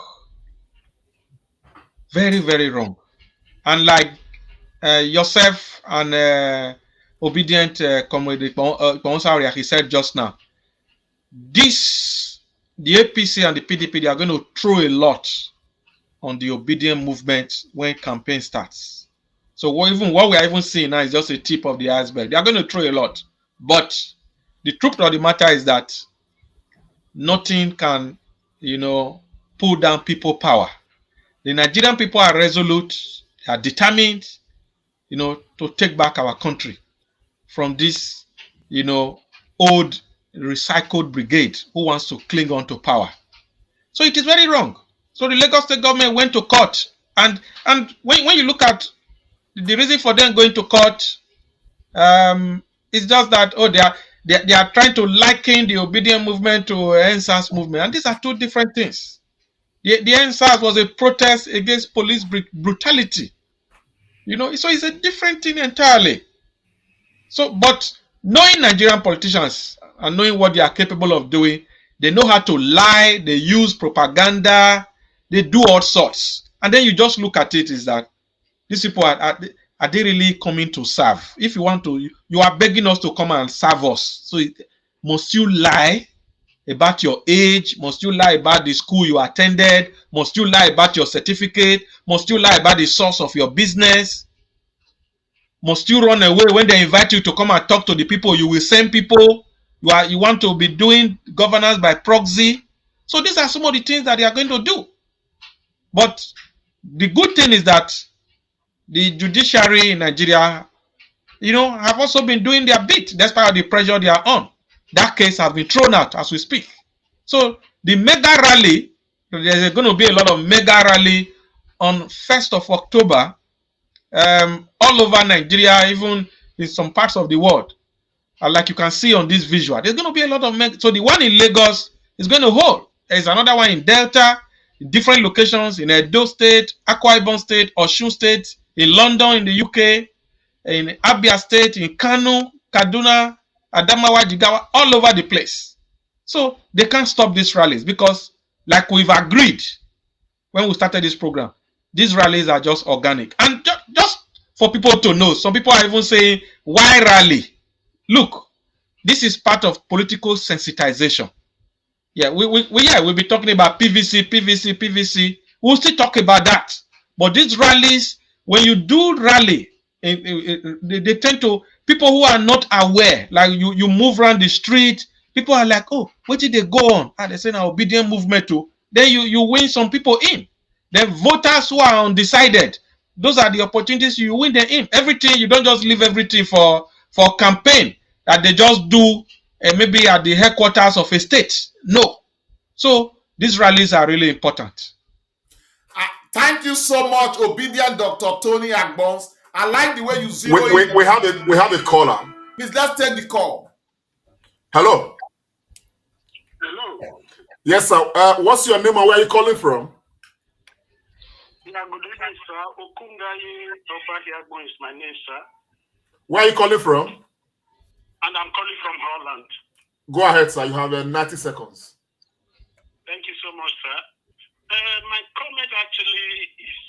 Very, very wrong. And like yourself and Obidient Comrade Ponsari, he said just now, the APC and the PDP, they are going to throw a lot on the Obidient movement when campaign starts. So what we are even seeing now is just a tip of the iceberg. They are going to throw a lot. But the truth of the matter is that nothing can, pull down people power. The Nigerian people are resolute, they are determined, to take back our country from this, old recycled brigade who wants to cling on to power. So it is very wrong. So the Lagos State government went to court, and when you look at the reason for them going to court, it's just that they are trying to liken the Obidient movement to NSAS movement, and these are two different things. The NSAS was a protest against police brutality, so it's a different thing entirely. So, but knowing Nigerian politicians and knowing what they are capable of doing, they know how to lie, they use propaganda, they do all sorts. And then you just look at it, is that these people are they really coming to serve? If you want to, you are begging us to come and serve us. So must you lie about your age? Must you lie about the school you attended? Must you lie about your certificate? Must you lie about the source of your business? Must you run away when they invite you to come and talk to the people? You will send people. You want to be doing governance by proxy. So these are some of the things that they are going to do. But the good thing is that the judiciary in Nigeria, have also been doing their bit despite the pressure they are on. That case has been thrown out as we speak. So the mega rally, there's going to be a lot of mega rally on 1st of October all over Nigeria, even in some parts of the world. Like you can see on this visual, there's going to be a lot of mega. So the one in Lagos is going to hold. There's another one in Delta, in different locations in Edo State, Akwa Ibom State, Osun State, in London, in the UK, in Abia State, in Kano, Kaduna, Adamawa, Jigawa, all over the place. So they can't stop these rallies because, like we've agreed when we started this program, these rallies are just organic. And just for people to know, some people are even saying, why rally? Look, this is part of political sensitization. Yeah, we'll be talking about PVC. We'll still talk about that. But these rallies, when you do rally, they tend to, people who are not aware, like you move around the street, people are like, oh, what did they go on? And they say now Obidient movement too. Then you win some people in. Then voters who are undecided, those are the opportunities you win them in. Everything, you don't just leave everything for campaign that they just do maybe at the headquarters of a state. No. So these rallies are really important. Thank you so much, Obidient Dr. Tony Agbons. I like the way you zero in. We have a caller. Please, let's take the call. Hello. Hello. Yes, sir. What's your name and where are you calling from? Yeah, good evening, sir. Okungaye Obahiagbo is my name, sir. Where are you calling from? And I'm calling from Holland. Go ahead, sir. You have 90 seconds. Thank you so much, sir. My comment actually is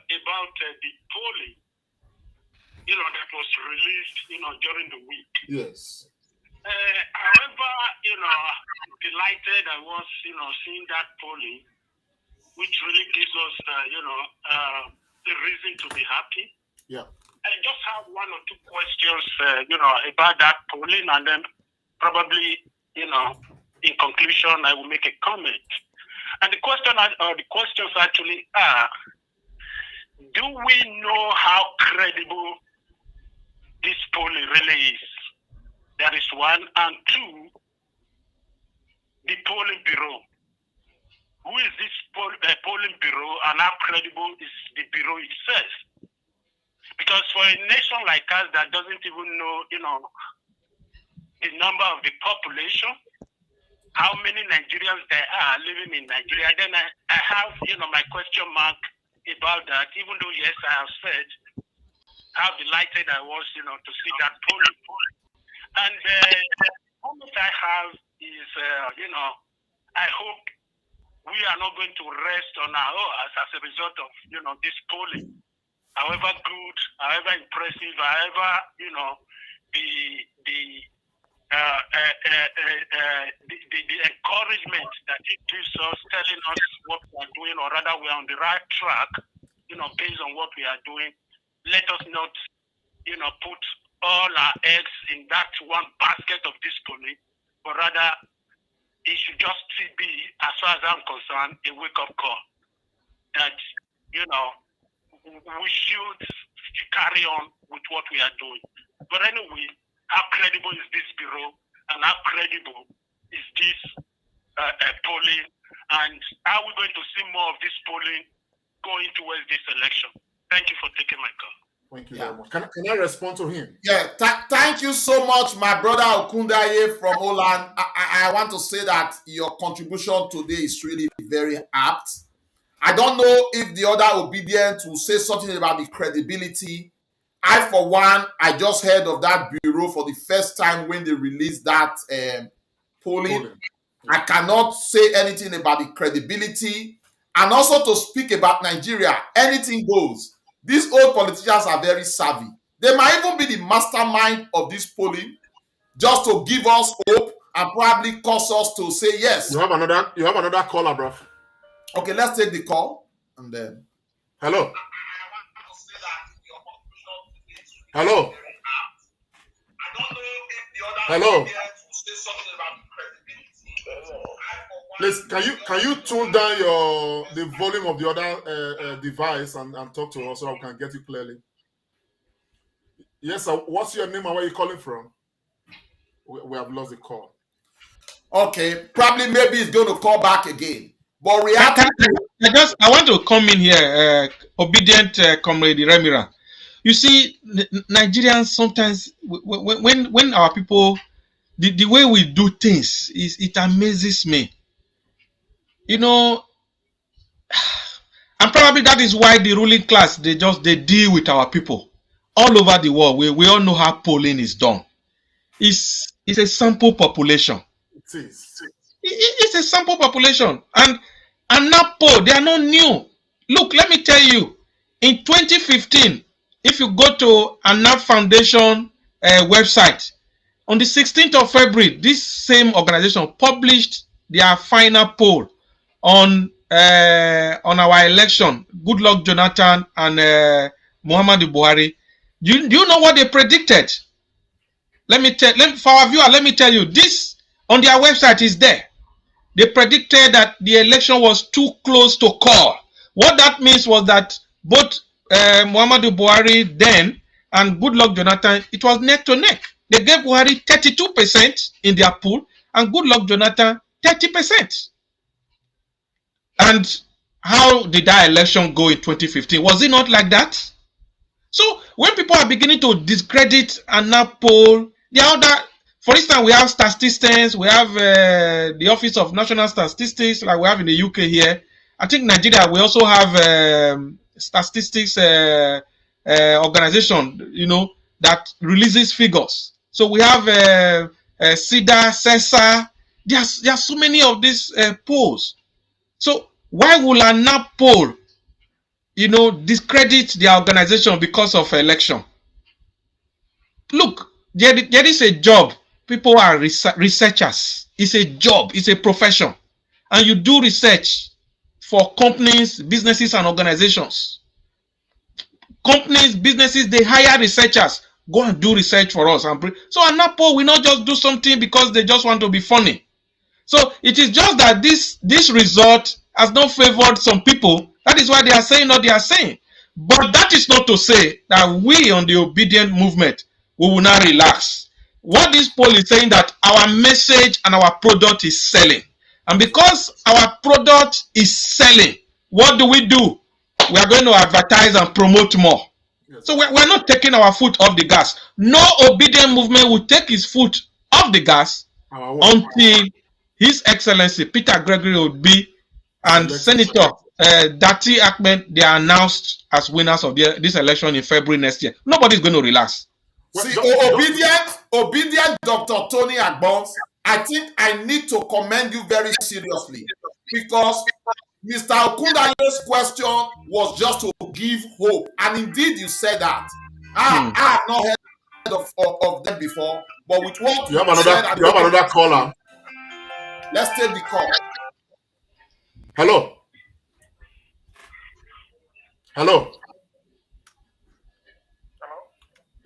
about the polling, that was released, during the week. Yes. However, delighted I was, seeing that polling, which really gives us, the reason to be happy. Yeah. I just have one or two questions, about that polling, and then probably, in conclusion, I will make a comment. And the questions actually are: do we know how credible this polling really is? That is one. And two, the polling bureau. Who is this polling bureau, and how credible is the bureau itself? Because for a nation like us that doesn't even know, the number of the population, how many Nigerians there are living in Nigeria, then I have, my question mark about that, even though, yes, I have said how delighted I was, to see that polling. And the comment I have is, I hope we are not going to rest on our oars as a result of, this polling. However good, however impressive, however, the encouragement that it gives us, telling us what we are doing, or rather we are on the right track, based on what we are doing. Let us not, put all our eggs in that one basket of this polling, but rather it should just be, as far as I'm concerned, a wake-up call that, we should carry on with what we are doing. But anyway, how credible is this bureau, and how credible is this polling, and are we going to see more of this polling going towards this election? Thank you for taking my call. Thank you very much. Can I respond to him? Yeah, thank you so much, my brother Okundaye from Holland. I want to say that your contribution today is really very apt. I don't know if the other Obidient will say something about the credibility. I, for one, I just heard of that bureau for the first time when they released that polling. I cannot say anything about the credibility. And also to speak about Nigeria, anything goes. These old politicians are very savvy. They might even be the mastermind of this polling, just to give us hope and probably cause us to say yes. You have another caller, bro. Okay, let's take the call and then. Hello. Hello. Hello. Please, can you tune down the volume of the other device and talk to us so I can get you clearly? Yes, sir. What's your name and where are you calling from? We have lost the call. Okay, probably maybe it's going to call back again. But I want to come in here, Obidient comrade Remira. You see, Nigerians sometimes, when our people, the way we do things, it amazes me. And probably that is why the ruling class, they deal with our people all over the world. We all know how polling is done. It's a sample population. It is. It's a sample population. And NAPO, they are not new. Look, let me tell you, in 2015, if you go to ANAP Foundation website, on the 16th of February, this same organization published their final poll on our election, Goodluck Jonathan and Muhammadu Buhari. Do you know what they predicted? For our viewer, let me tell you, this on their website is there. They predicted that the election was too close to call. What that means was that both Muhammadu Buhari then and Goodluck Jonathan, it was neck to neck. They gave Buhari 32% in their pool and Goodluck Jonathan 30%. And how did that election go in 2015? Was it not like that? So when people are beginning to discredit ANAP poll, the other, for instance, we have statisticians, we have the Office of National Statistics, like we have in the UK here. I think Nigeria, we also have statistics organization, that releases figures. So we have SIDA, CESA. There are so many of these polls. So why will ANAP poll, discredit their organization because of election? Look, there is a job. People are researchers. It's a job. It's a profession. And you do research for companies, businesses, and organizations. Companies, businesses, they hire researchers. Go and do research for us. So ANAP poll will not just do something because they just want to be funny. So it is just that this result has not favored some people. That is why they are saying what they are saying. But that is not to say that we on the Obidient movement, we will not relax. What this poll is saying that our message and our product is selling. And because our product is selling, what do? We are going to advertise and promote more. Yes. So we're not taking our foot off the gas. No Obidient movement will take his foot off the gas until His Excellency Peter Gregory Obi and Senator Dati Ahmed, they are announced as winners of this election in February next year. Nobody's going to relax. See, Obidient Dr. Tony Agbons, I think I need to commend you very seriously because Mr. Okundayo's question was just to give hope. And indeed, you said that. I have not heard of them before, but with what you have another caller. Let's take the call. Hello. Hello.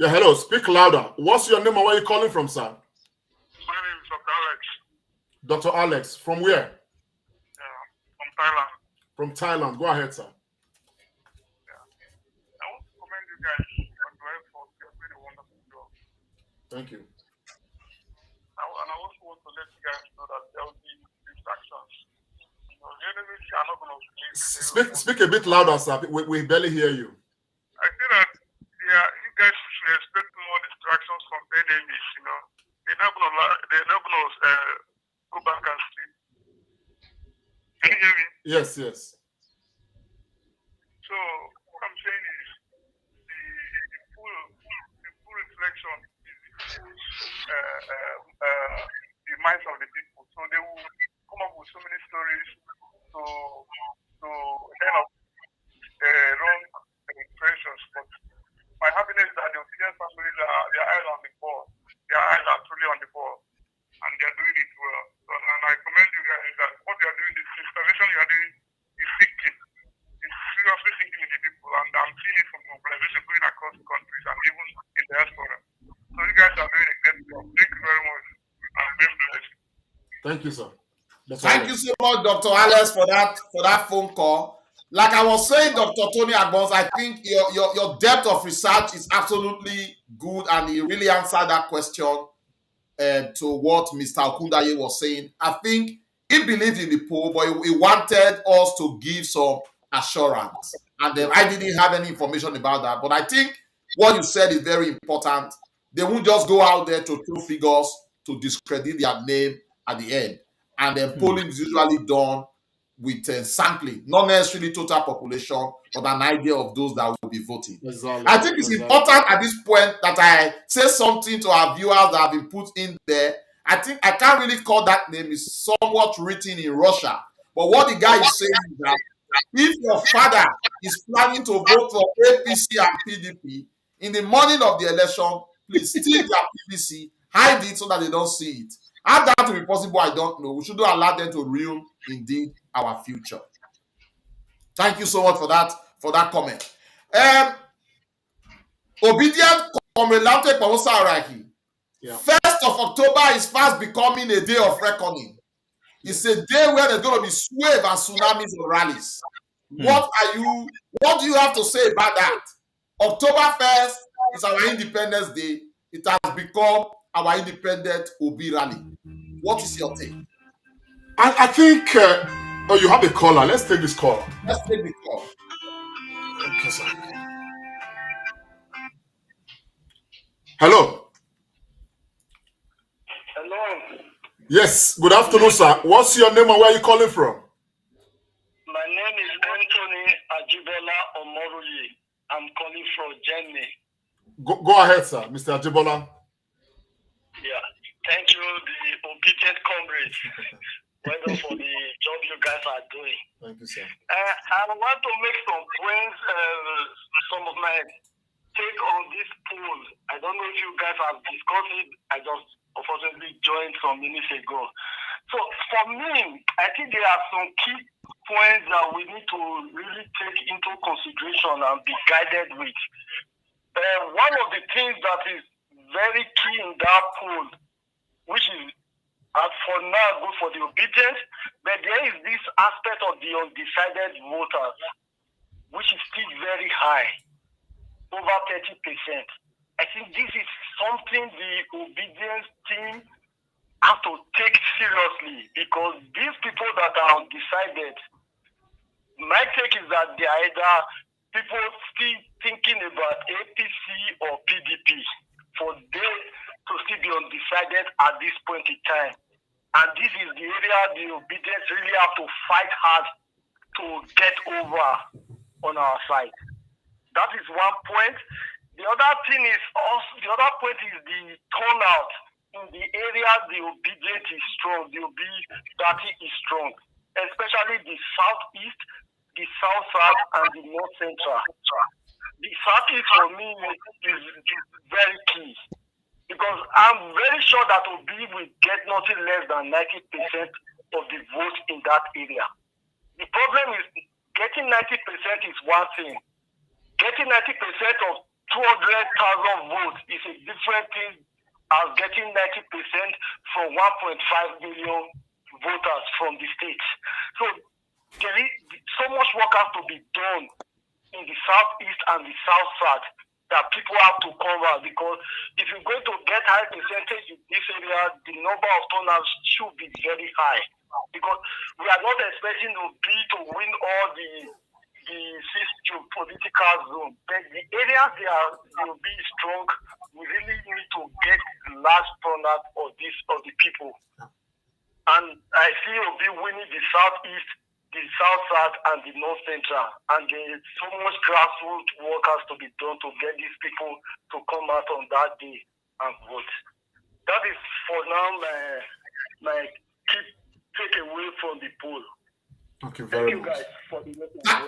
Yeah, hello. Speak louder. What's your name and where are you calling from, sir? My name is Dr. Alex. Dr. Alex. From where? From Thailand. From Thailand. Go ahead, sir. I want to commend you guys on your efforts. You're doing a wonderful job. Thank you. And I also want to let you guys know that there will be distractions. The enemies are not going to Speak a bit louder, sir. We barely hear you. I think that you guys should expect more distractions from enemies. They're not going to go back and sleep. Can you hear me? Yes. So what I'm saying is the full reflection is the minds of the people. So they will come up with so many stories to end up wrong impressions. But my happiness is that the Obidient families their eyes on the ball. Their eyes are truly on the ball, and they are doing it well. So, and I commend you guys that what you are doing, this installation you are doing, is thinking. It's seriously thinking in the people, and I'm seeing it from mobilization going across the countries and even in the diaspora. So you guys are doing a great job. Thank you very much, and God bless you. Thank you, sir. Thank you so much, Dr. Alex, for that phone call. Like I was saying, Dr. Tony Agbons, I think your depth of research is absolutely good, and he really answered that question to what Mr. Okundaye was saying. I think he believed in the poll, but he wanted us to give some assurance. And then I didn't have any information about that. But I think what you said is very important. They won't just go out there to throw figures to discredit their name at the end. And then polling is usually done with sampling, not necessarily total population, but an idea of those that will be voting. Exactly. I think it's important at this point that I say something to our viewers that have been put in there. I think I can't really call that name. It's somewhat written in Russia. But what the guy is saying is that if your father is planning to vote for APC and PDP in the morning of the election, please steal their PVC, hide it so that they don't see it. How that will be possible, I don't know. We shouldn't allow them to ruin indeed our future. Thank you so much for that comment. Obidient Comrade Pawosaraki. 1st of October is fast becoming a day of reckoning. It's a day where there's going to be swave and tsunamis and rallies. What do you have to say about that? October 1st is our Independence Day. It has become our independent Obi rally. What is your take? I think, you have a caller. Let's take this call. Let's take the call. Okay, sir. Hello. Hello. Yes, good afternoon, sir. What's your name and where are you calling from? My name is Anthony Ajibola Omoruyi. I'm calling from Germany. Go ahead, sir, Mr. Ajibola. Yeah, thank you, the obedient comrades. Well done for the job you guys are doing. Thank you, sir. I want to make some points, some of my take on this poll. I don't know if you guys have discussed it. I just unfortunately joined some minutes ago. So for me, I think there are some key points that we need to really take into consideration and be guided with. One of the things that is very key in that poll, which is, as for now, good for the obedient, but there is this aspect of the undecided voters, which is still very high, over 30%. I think this is something the obedience team have to take seriously, because these people that are undecided, my take is that they are either people still thinking about APC or PDP, for them to still be undecided at this point in time. And this is the area the obedience really have to fight hard to get over on our side. That is one point. The other thing is also, the other point is the turnout in the area the obedient is strong, the OB party is strong, especially the southeast, the south south, and the north central. The southeast for me is very key, because I'm very sure that OB will get nothing less than 90% of the vote in that area. The problem is getting 90% is one thing. Getting 90% of 200,000 votes is a different thing as getting 90% from 1.5 million voters from the state. So there is so much work has to be done in the southeast and the south south that people have to cover, because if you're going to get high percentage in this area, the number of turnouts should be very high, because we are not expecting OB to win all the political zone, but the areas they will be strong, we really need to get large turnout of the people. And I see OB winning the southeast, the south south, and the north central, and there's so much grassroots work has to be done to get these people to come out on that day and vote. That is for now my key takeaway from the poll. Thank you very much. Guys, for the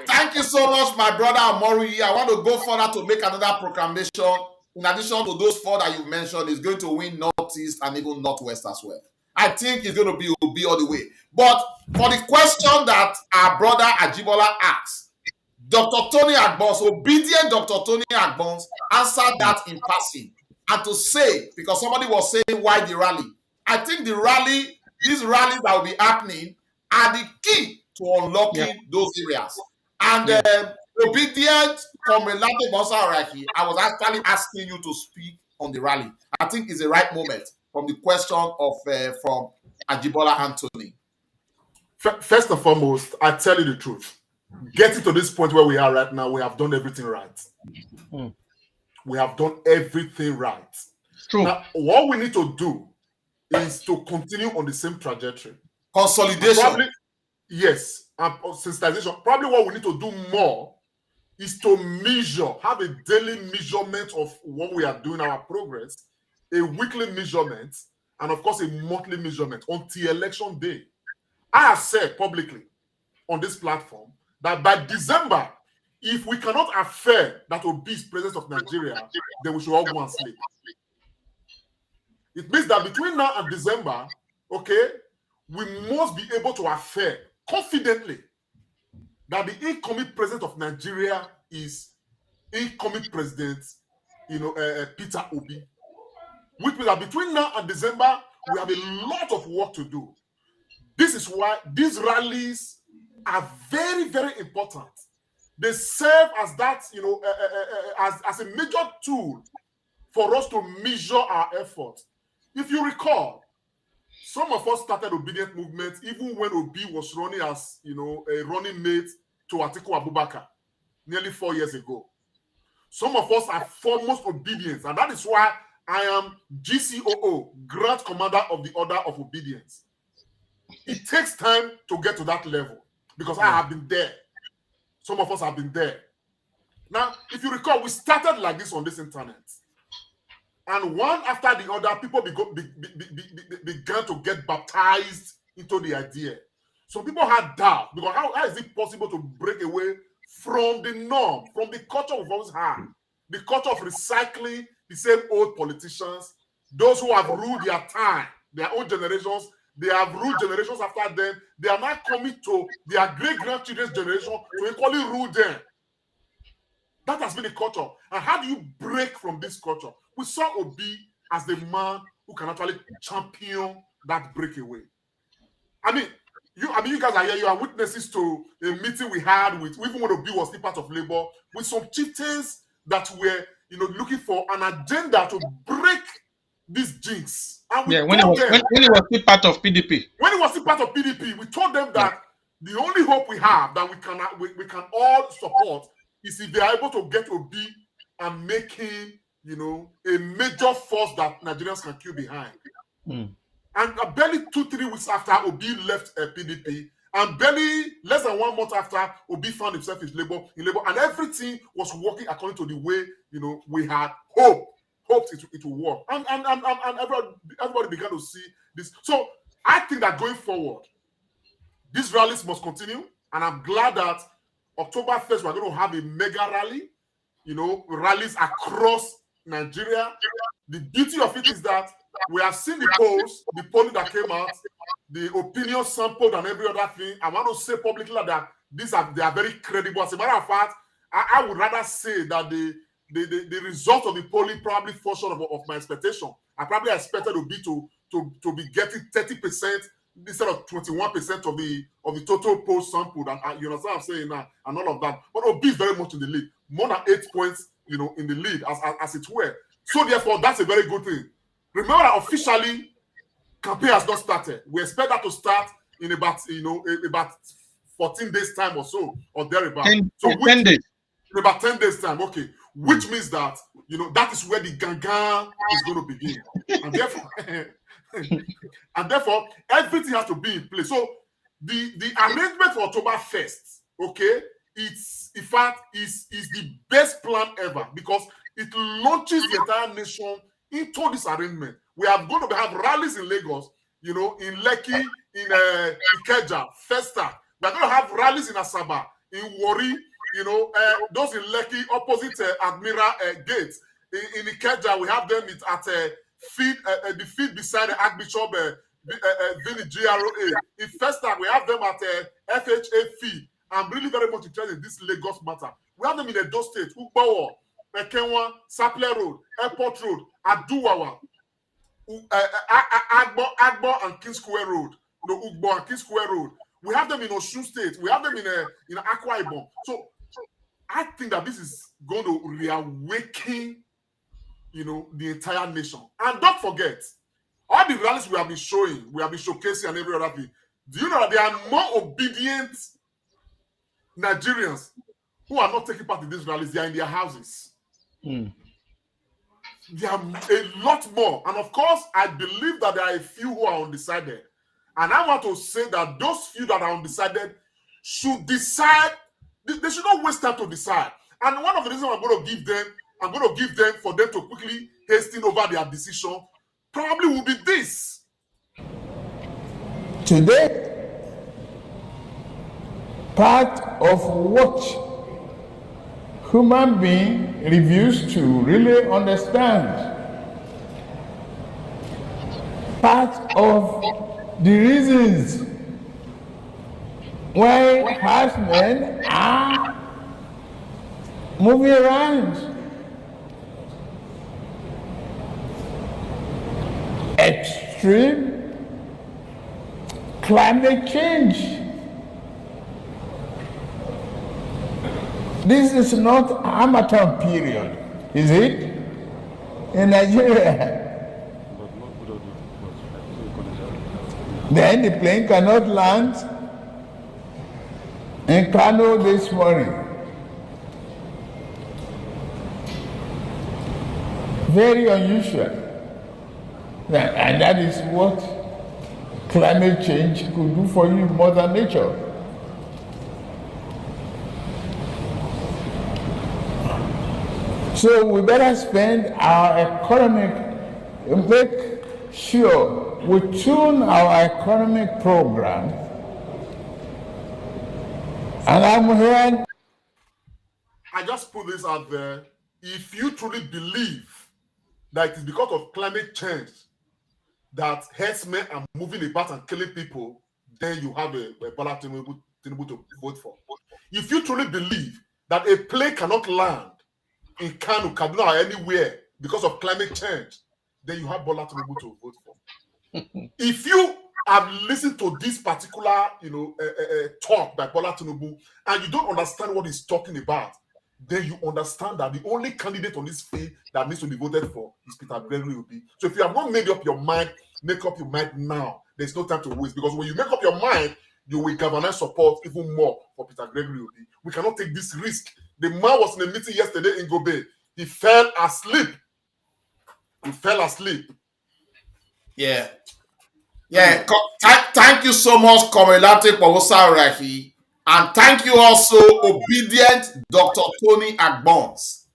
Thank you so much, my brother Amori. I want to go further to make another proclamation. In addition to those four that you mentioned, is going to win Northeast and even Northwest as well. I think it's going to be all the way. But for the question that our brother Ajibola asked, Dr. Tony Agbons, obedient Dr. Tony Agbons, answered that in passing. And to say, because somebody was saying why the rally, I think the rally, these rallies that will be happening are the key to unlocking those areas. And obedient from Relate Bonsaraki, I was actually asking you to speak on the rally. I think it's the right moment from the question of from Ajibola Anthony. First and foremost, I tell you the truth. Getting to this point where we are right now, we have done everything right. We have done everything right. True. Now, what we need to do is to continue on the same trajectory. Consolidation. Yes, sensitization. Probably what we need to do more is to measure, have a daily measurement of what we are doing, our progress, a weekly measurement, and of course a monthly measurement until election day. I have said publicly on this platform that by December, if we cannot affirm that Obi is president of Nigeria, then we should all go and sleep. It means that between now and December, okay, we must be able to affirm confidently that the incoming president of Nigeria is incoming president, Peter Obi. Which means that between now and December, we have a lot of work to do. This is why these rallies are very, very important. They serve as that, as a major tool for us to measure our efforts. If you recall, some of us started Obidient movement even when Obi was running as, a running mate to Atiku Abubakar nearly 4 years ago. Some of us are foremost Obedience, and that is why I am GCOO, Grand Commander of the Order of Obedience. It takes time to get to that level because I have been there. Some of us have been there. Now, if you recall, we started like this on this internet. And one after the other, people began to get baptized into the idea. So people had doubt because how is it possible to break away from the norm, from the culture we've always had, the culture of recycling the same old politicians, those who have ruled their time, their own generations, they have ruled generations after them. They are now coming to their great-grandchildren's generation to equally rule them. That has been the culture. And how do you break from this culture? We saw Obi as the man who can actually champion that breakaway. You guys are here. You are witnesses to a meeting we had with, even when Obi was still part of Labour, with some chieftains that were, looking for an agenda to break this jinx. And we when he was still part of PDP. When he was still part of PDP, we told them that the only hope we have that we can all support is if they are able to get Obi and make him, a major force that Nigerians can queue behind. And barely 2-3 weeks after Obi left PDP, and barely less than 1 month after Obi found himself in Labour, and everything was working according to the way we had hoped it will work, and everybody began to see this. So I think that going forward, these rallies must continue, and I'm glad that October 1st we're going to have a mega rally, rallies across Nigeria. The beauty of it is that we have seen the polls, the polling that came out, the opinion sampled and every other thing. I want to say publicly that they are very credible. As a matter of fact, I would rather say that the result of the polling probably fall short of my expectation. I probably expected Obi to be getting 30% instead of 21% of the total poll sampled. And you know what I'm saying now, and all of that. But Obi is very much in the lead, more than 8 points, in the lead as it were. So therefore, that's a very good thing. Remember that officially, campaign has not started. We expect that to start in about 14 days time or so, or thereabout. 10 days. In about 10 days time, okay. Which means that that is where the gangan is going to begin, and therefore everything has to be in place. So the arrangement for October 1st, okay, it's in fact is the best plan ever because it launches the entire nation into this arrangement. We are going to have rallies in Lagos, in Lekki, in Ikeja, Festa. We are going to have rallies in Asaba, in Warri, those in Lekki opposite Admiral Gates. In Ikeja, we have them at the feed beside the Archbishop Vini GROA. In Festa, we have them at FHA feed. I'm really very much interested in this Lagos matter. We have them in Edo State, Ugbawa, Ekenwa, Sapler Road, Airport Road, Aduwawa, Agbo and King Square Road, Ugbo and King Square Road. We have them in Osun State. We have them in Akwa Ibom. So I think that this is going to reawaken, the entire nation. And don't forget, all the rallies we have been showing, we have been showcasing and every other thing. Do you know that there are more obedient Nigerians who are not taking part in these rallies? They are in their houses. There are a lot more. And of course, I believe that there are a few who are undecided. And I want to say that those few that are undecided should decide. They should not waste time to decide. And one of the reasons I'm going to give them for them to quickly hasten over their decision probably will be this. Today, part of what human being refuse to really understand, part of the reasons why herdsmen are moving around. Extreme climate change. This is not Harmattan period, is it? In Nigeria. Then the plane cannot land in Kano this morning. Very unusual. And that is what climate change could do for you, Mother Nature. So we better spend our economic, make sure we tune our economic program. And I'm hearing. I just put this out there. If you truly believe that it is because of climate change that herdsmen are moving about and killing people, then you have a Bola Tinubu to vote for. If you truly believe that a plane cannot land in Kano, Kaduna, or anywhere because of climate change, then you have Bola Tinubu to vote for. If you have listened to this particular, talk by Bola Tinubu and you don't understand what he's talking about, then you understand that the only candidate on this field that needs to be voted for is Peter Gregory Obi. So if you have not made up your mind, make up your mind now. There's no time to waste, because when you make up your mind, you will galvanize support even more for Peter Gregory Obi. We cannot take this risk. The man was in a meeting yesterday in Gobe. He fell asleep. Yeah. Thank you so much, Komolate Powosa Rahi. And thank you also, Obidient Dr. Tony Agbons.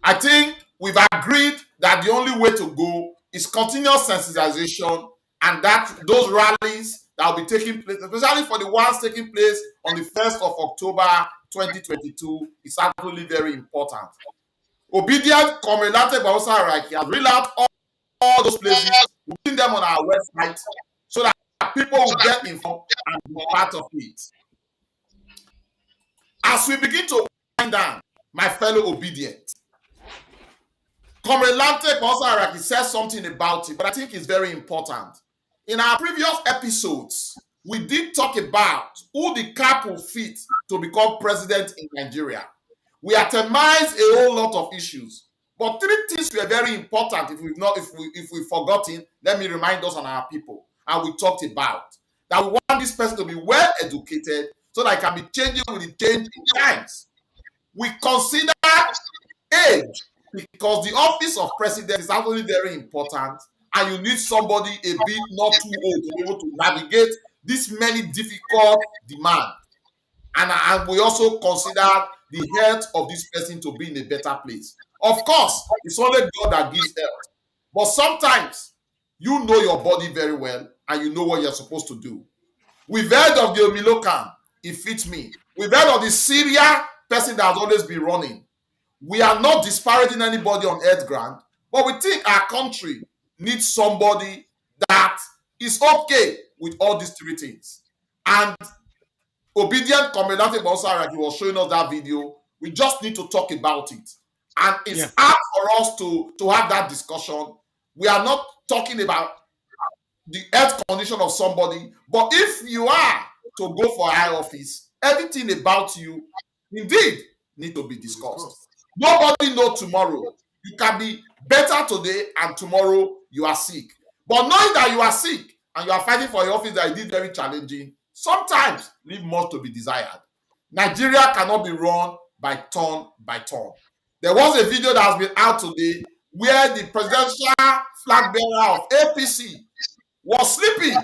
I think we've agreed that the only way to go is continuous sensitization, and that those rallies that will be taking place, especially for the ones taking place on the 1st of October 2022, is absolutely very important. Obidient Komolate Powosa Rahi has read out all those places. We'll put them on our website so that people will get informed and be part of it. As we begin to wind down, my fellow Obidient, Komolate Powosa Rahi says something about it, but I think it's very important. In our previous episodes, we did talk about who the cap will fit to become president in Nigeria. We itemized a whole lot of issues, but three things were very important. If we've forgotten, let me remind us on our people. And we talked about that we want this person to be well educated so that it can be changing with the change in times. We consider age, because the office of president is actually very important, and you need somebody a bit not too old to be able to navigate this many difficult demands. And we also consider the health of this person to be in a better place. Of course, it's only God that gives health. But sometimes you know your body very well and you know what you're supposed to do. We've heard of the Omilokan, it fits me. We've heard of the Syria person that has always been running. We are not disparaging anybody on earth ground, but we think our country needs somebody that is okay with all these three things. And Obidient Komolate Powosa Rahi was showing us that video. We just need to talk about it. And it's hard for us to have that discussion. We are not talking about the health condition of somebody, but if you are to go for high office, everything about you indeed need to be discussed. Nobody knows tomorrow. You can be better today and tomorrow you are sick. But knowing that you are sick and you are fighting for your office that is very challenging, sometimes leave more to be desired. Nigeria cannot be run by turn by turn. There was a video that has been out today where the presidential flag bearer of APC was sleeping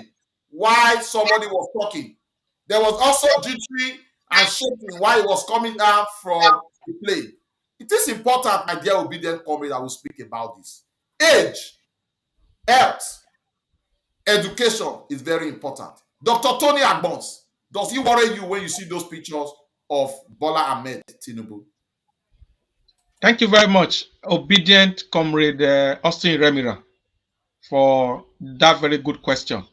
while somebody was talking. There was also jittery and shaking while he was coming down from the plane. It is important, my dear Obidient comrade, I will speak about this. Age, health, education is very important. Dr. Tony Agbons, does it worry you when you see those pictures of Bola Ahmed Tinubu? Thank you very much, Obidient comrade Austin Remira, for that very good question.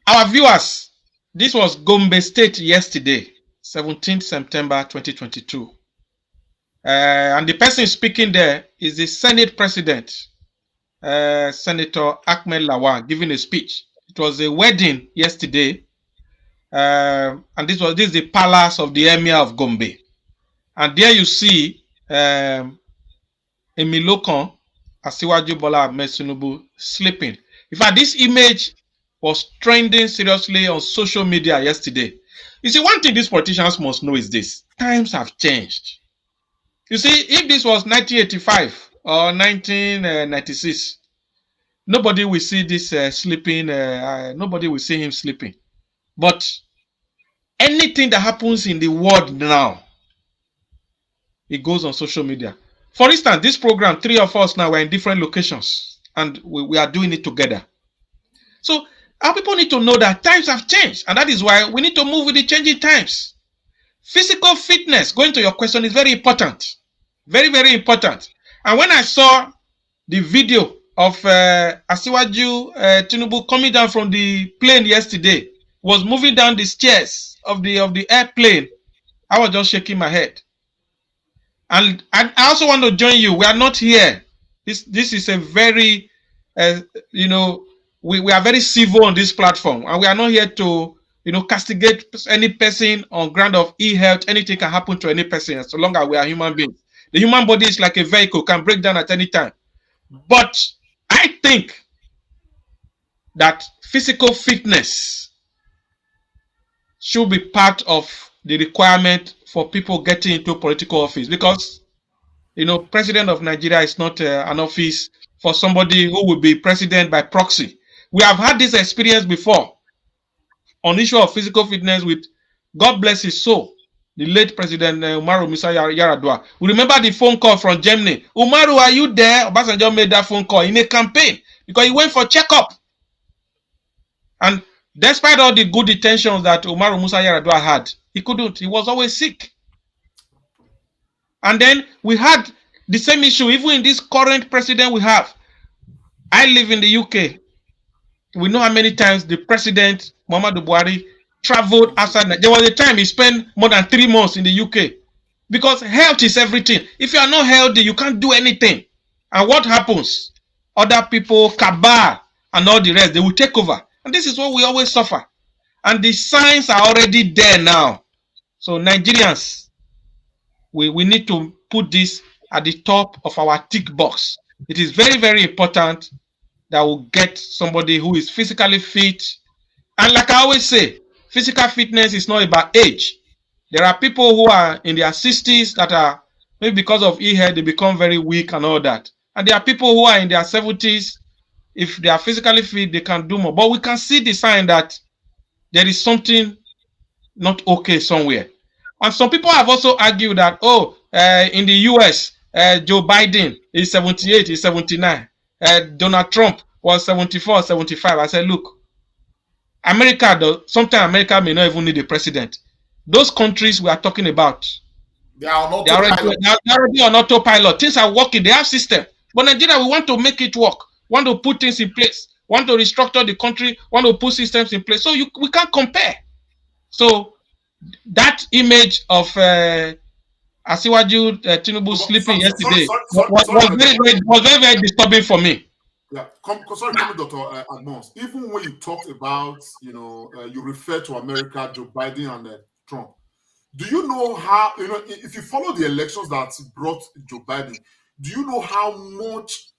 Our viewers, this was Gombe State yesterday, 17th September 2022. And the person speaking there is the Senate President, Senator Ahmed Lawan, giving a speech. It was a wedding yesterday, and this is the palace of the Emir of Gombe. And there you see Emilokan Asiwaju Bola Ahmed Tinubu sleeping. In fact, this image was trending seriously on social media yesterday. You see, one thing these politicians must know is this: times have changed. You see, if this was 1985 or 1996, nobody will see this sleeping, nobody will see him sleeping. But anything that happens in the world now, it goes on social media. For instance, this program, 3 of us now, we're in different locations, and we are doing it together. So our people need to know that times have changed, and that is why we need to move with the changing times. Physical fitness, going to your question, is very important. Very, very important. And when I saw the video of Asiwaju Tinubu coming down from the plane yesterday, was moving down the stairs of the airplane, I was just shaking my head. And I also want to join you. We are not here. This is a very, we are very civil on this platform, and we are not here to, castigate any person on ground of e-health. Anything can happen to any person so long as we are human beings. The human body is like a vehicle, can break down at any time. But I think that physical fitness should be part of the requirement for people getting into political office, because, President of Nigeria is not an office for somebody who will be president by proxy. We have had this experience before on issue of physical fitness with, God bless his soul, the late President Umaru Musa Yar'Adua. We remember the phone call from Germany. Umaru, are you there? Obasanjo made that phone call in a campaign because he went for checkup. And despite all the good intentions that Umaru Musa Yar'Adua had, he couldn't. He was always sick. And then we had the same issue, even in this current president we have. I live in the UK. We know how many times the president, Muhammadu Buhari, traveled outside. There was a time he spent more than 3 months in the UK. Because health is everything. If you are not healthy, you can't do anything. And what happens? Other people, cabal, and all the rest, they will take over. And this is what we always suffer. And the signs are already there now. So Nigerians, we need to put this at the top of our tick box. It is very, very important that we get somebody who is physically fit. And like I always say, physical fitness is not about age. There are people who are in their 60s that are, maybe because of e-health, they become very weak and all that. And there are people who are in their 70s. If they are physically fit, they can do more. But we can see the sign that there is something not okay somewhere. And some people have also argued that, in the US, Joe Biden is 78, he's 79. Donald Trump was 74, 75. I said, look, America, sometimes America may not even need a president. Those countries we are talking about, they are on already on autopilot. Things are working. They have system. But Nigeria, we want to make it work. Want to put things in place. Want to restructure the country. Want to put systems in place. So we can't compare. So that image of Asiwaju Tinubu sleeping yesterday was very, very disturbing for me. Yeah, sorry, Dr. Agbons. Even when you talked about, you refer to America, Joe Biden and Trump. Do you know how, if you follow the elections that brought Joe Biden, do you know how much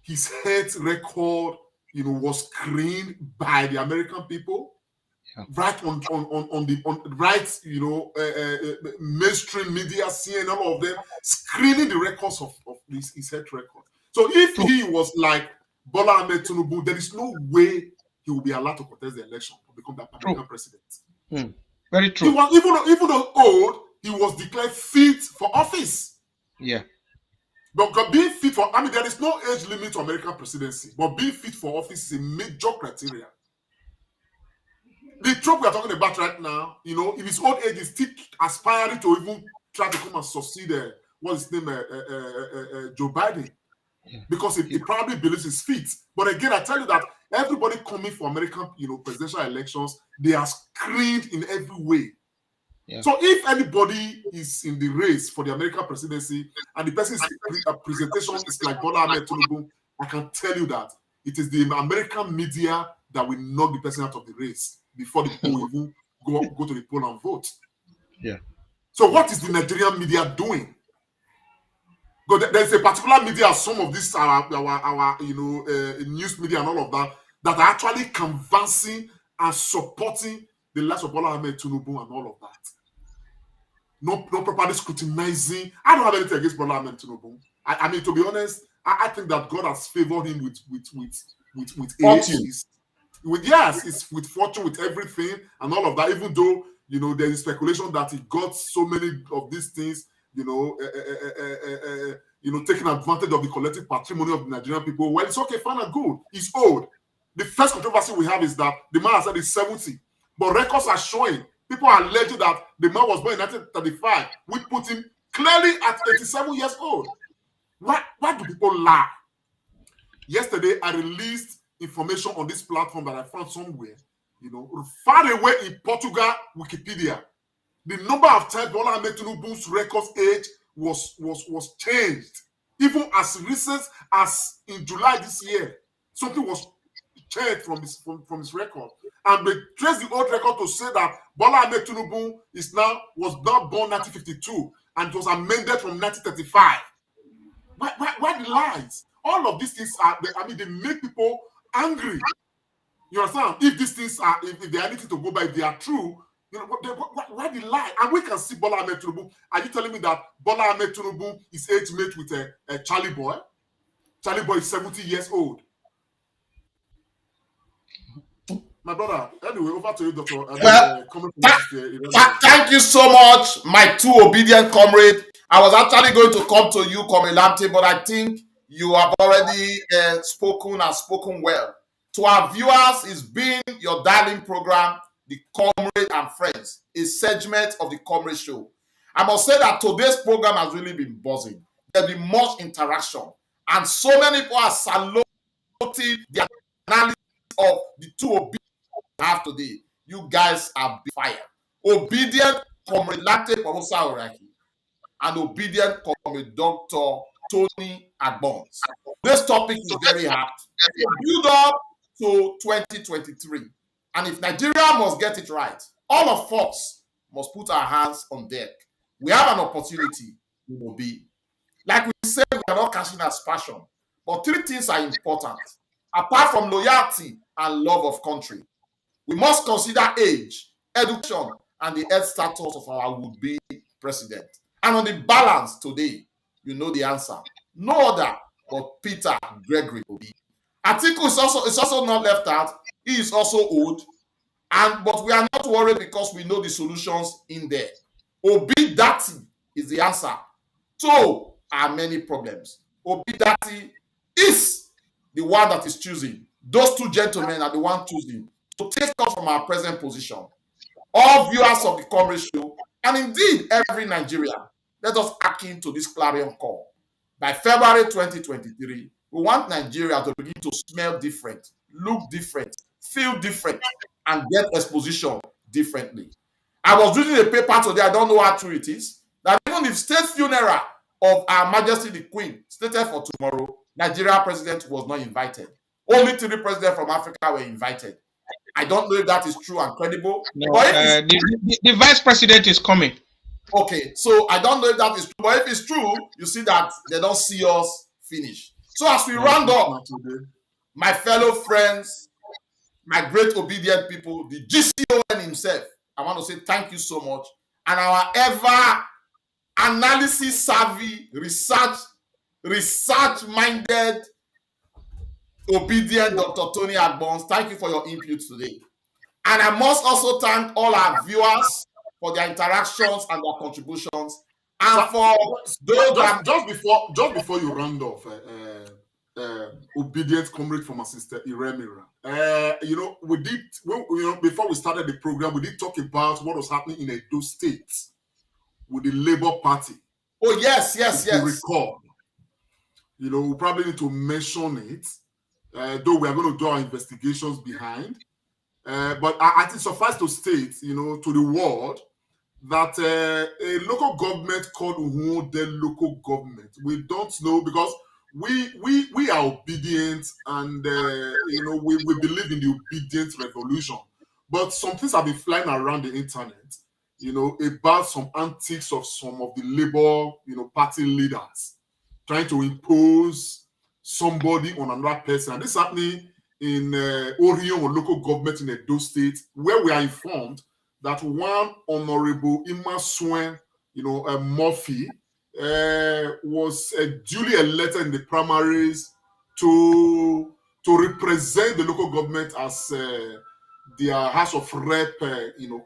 his health record, was screened by the American people? Yeah. Right on mainstream media, CNN, all of them screening the records of his health record. So if he was like Bola Ahmed Tinubu, there is no way he will be allowed to contest the election to become the American president. Very true. He was, even though old, he was declared fit for office. Yeah. But being fit for, I mean, there is no age limit to American presidency, but being fit for office is a major criteria. The Trump we are talking about right now, you know, in his old age, is still aspiring to even try to come and succeed, what's his name, Joe Biden, because he probably believes he's fit. But again, I tell you that everybody coming for American, you know, presidential elections, they are screened in every way. Yeah. So if anybody is in the race for the American presidency and the person's presentation is like Bola Ahmed Tinubu, I can tell you that it is the American media that will knock the person out of the race before the people even go to the poll and vote. Yeah. So what is the Nigerian media doing? Because there's a particular media, some of this our you know news media and all of that are actually canvassing and supporting the likes of Bola Ahmed Tinubu and all of that. Not properly scrutinizing. I don't have anything against Bola Ahmed Tinubu. I mean, to be honest, I think that God has favored him with age. It's with fortune, with everything and all of that. Even though, you know, there is speculation that he got so many of these things, you know, taking advantage of the collective patrimony of the Nigerian people. Well, it's okay, fine and good. He's old. The first controversy we have is that the man has said he's 70, but records are showing. People are alleging that the man was born in 1935. We put him clearly at 87 years old. Why do people lie? Yesterday, I released information on this platform that I found somewhere, you know, far away in Portugal, Wikipedia. The number of times Bola Ahmed Tinubu's records age was changed. Even as recent as in July this year, something was changed from his record. And they traced the old record to say that Bola Ahmed Tinubu was not born 1952 and it was amended from 1935. Why the lies? All of these things they make people angry. You understand? If these things are, if they are anything to go by, if they are true, you know, why the lie? And we can see Bola Ahmed Tinubu. Are you telling me that Bola Ahmed Tinubu is age mate with a Charlie Boy? Charlie Boy is 70 years old. My brother, anyway, over to you, Dr. Thank you so much, my two obedient comrades. I was actually going to come to you, Comilante, but I think you have already spoken well. To our viewers, it's been your darling program, The Comrade and Friends, a segment of the Comrade Show. I must say that today's program has really been buzzing. There's been much interaction, and so many people are saluting the analysis of the two obedient have today. You guys are fire. Obedient Comrade Latte Pomosa Oraki and obedient Comrade Dr. Tony Agbons. This topic is very hard. Build up to 2023. And if Nigeria must get it right, all of us must put our hands on deck. We have an opportunity. We will be. Like we said, we are not cashing as passion. But three things are important. Apart from loyalty and love of country, we must consider age, education, and the health status of our would-be president. And on the balance today, you know the answer. No other but Peter Gregory Obi. Atiku is also not left out. He is also old. But we are not worried because we know the solutions in there. Obi Dati is the answer to our many problems. Obi Dati is the one that is choosing. Those two gentlemen are the one choosing to take us from our present position. All viewers of the Comrade Show, and indeed every Nigerian, let us act to this clarion call. By February 2023, we want Nigeria to begin to smell different, look different, feel different, and get exposition differently. I was reading a paper today, I don't know how true it is, that even the state funeral of Her Majesty the Queen, stated for tomorrow, Nigeria president was not invited. Only 3 presidents from Africa were invited. I don't know if that is true and credible. No, but the vice president is coming. Okay, so I don't know if that is true, but if it's true, you see that they don't see us finish. So as we round up, my fellow friends, my great obedient people, the GCON himself, I want to say thank you so much. And our ever analysis savvy, research-minded Obidient Dr. Tony Agbons. Thank you for your input today. And I must also thank all our viewers for their interactions and their contributions. And for those just before you round off, Obidient comrade from our sister Iremira. Before we started the program, we did talk about what was happening in Edo State with the Labour Party. Oh, yes. Recall. We probably need to mention it, though we are going to do our investigations behind. But I think suffice to state, to the world, that a local government called the local government, we don't know, because we are obedient, and we believe in the obedient revolution. But some things have been flying around the internet, about some antics of some of the Labour, party leaders trying to impose somebody on another person. And this is happening in Orion, or local government in Edo State, where we are informed that one Honorable Imasuen, Murphy, was duly elected in the primaries to represent the local government as their House of Rep,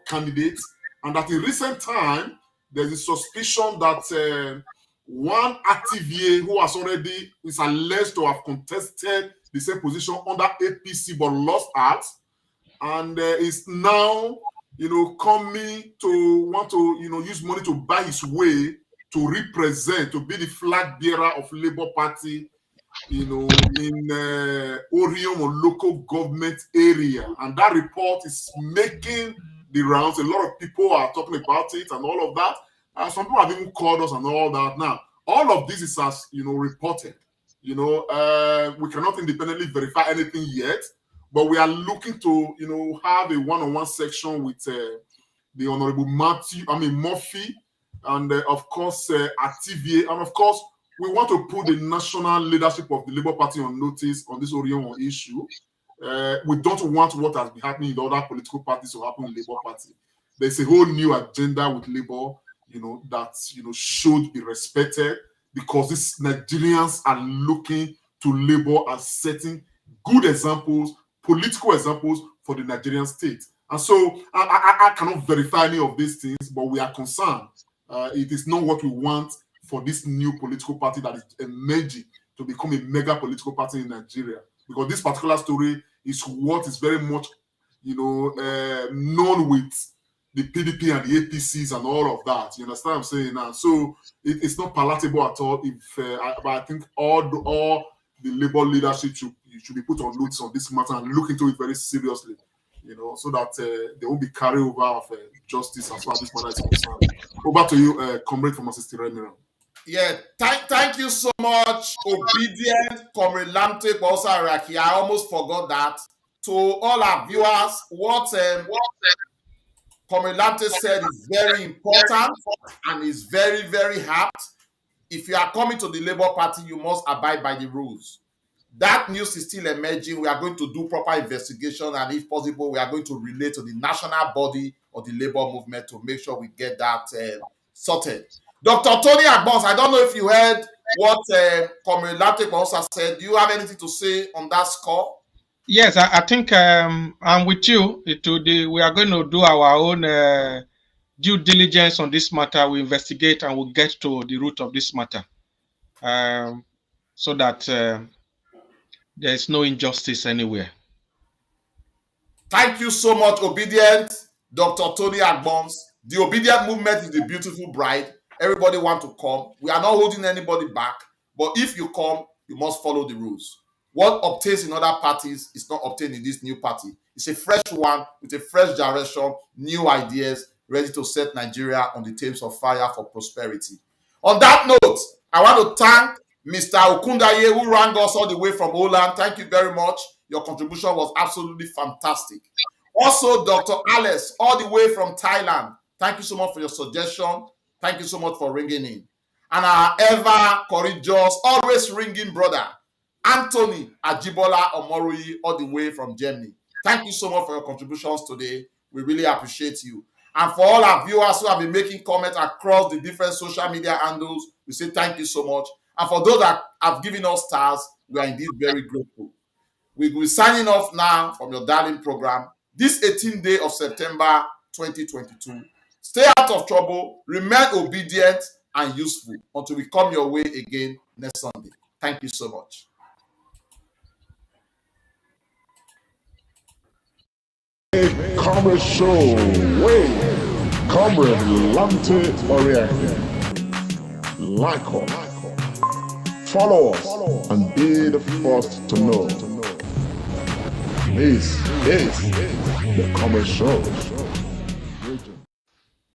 candidate, and that in recent time there's a suspicion that one activist who is alleged to have contested the same position under APC but lost out, and is now coming to want to use money to buy his way to represent, to be the flag bearer of Labour Party in Orion, or local government area. And that report is making the rounds. A lot of people are talking about it and all of that. Some people have even called us and all that. Now, all of this is as reported. We cannot independently verify anything yet, but we are looking to have a one-on-one section with the Honorable Murphy, and of course Activia, and of course we want to put the national leadership of the Labour Party on notice on this Orion issue. We don't want what has been happening in other political parties to happen in the Labour Party. There's a whole new agenda with Labour, that should be respected, because these Nigerians are looking to Labour as setting good examples, political examples for the Nigerian state. And so I cannot verify any of these things, but we are concerned. It is not what we want for this new political party that is emerging to become a mega political party in Nigeria. Because this particular story is what is very much, known with the PDP and the APCs and all of that. You understand what I'm saying now? So it's not palatable at all. But I think all the Labour leadership should be put on notice on this matter and look into it very seriously, so that they won't be carried over of justice as far as this matter is concerned. Over to you, comrade from Sister Remira. Yeah, thank you so much, Obidient, Comrade Lamte Araki. I almost forgot that. To all our viewers, what Comrade Lamte said is very important and is very, very apt. If you are coming to the Labour Party, you must abide by the rules. That news is still emerging. We are going to do proper investigation, and if possible, we are going to relate to the national body of the Labour movement to make sure we get that sorted. Dr. Tony Agbons, I don't know if you heard what Comrade Lamte said. Do you have anything to say on that score? Yes, I think I'm with you. We are going to do our own due diligence on this matter. We investigate and we'll get to the root of this matter, so that there is no injustice anywhere. Thank you so much, Obidient, Dr. Tony Agbons. The Obidient movement is the beautiful bride. Everybody wants to come. We are not holding anybody back. But if you come, you must follow the rules. What obtains in other parties is not obtained in this new party. It's a fresh one with a fresh direction, new ideas, ready to set Nigeria on the terms of fire for prosperity. On that note, I want to thank Mr. Okundaye, who rang us all the way from Holland. Thank you very much. Your contribution was absolutely fantastic. Also, Dr. Alice, all the way from Thailand. Thank you so much for your suggestion. Thank you so much for ringing in. And our ever courageous, always ringing brother, Anthony Ajibola Omorui, all the way from Germany. Thank you so much for your contributions today. We really appreciate you. And for all our viewers who have been making comments across the different social media handles, we say thank you so much. And for those that have given us stars, we are indeed very grateful. We will be signing off now from your darling program this 18th day of September 2022. Stay out of trouble, remain obedient and useful until we come your way again next Sunday. Thank you so much. Comrade Show, Comrade Lante Oriente. Like us, follow us, and be the first to know. This is the Comrade Show.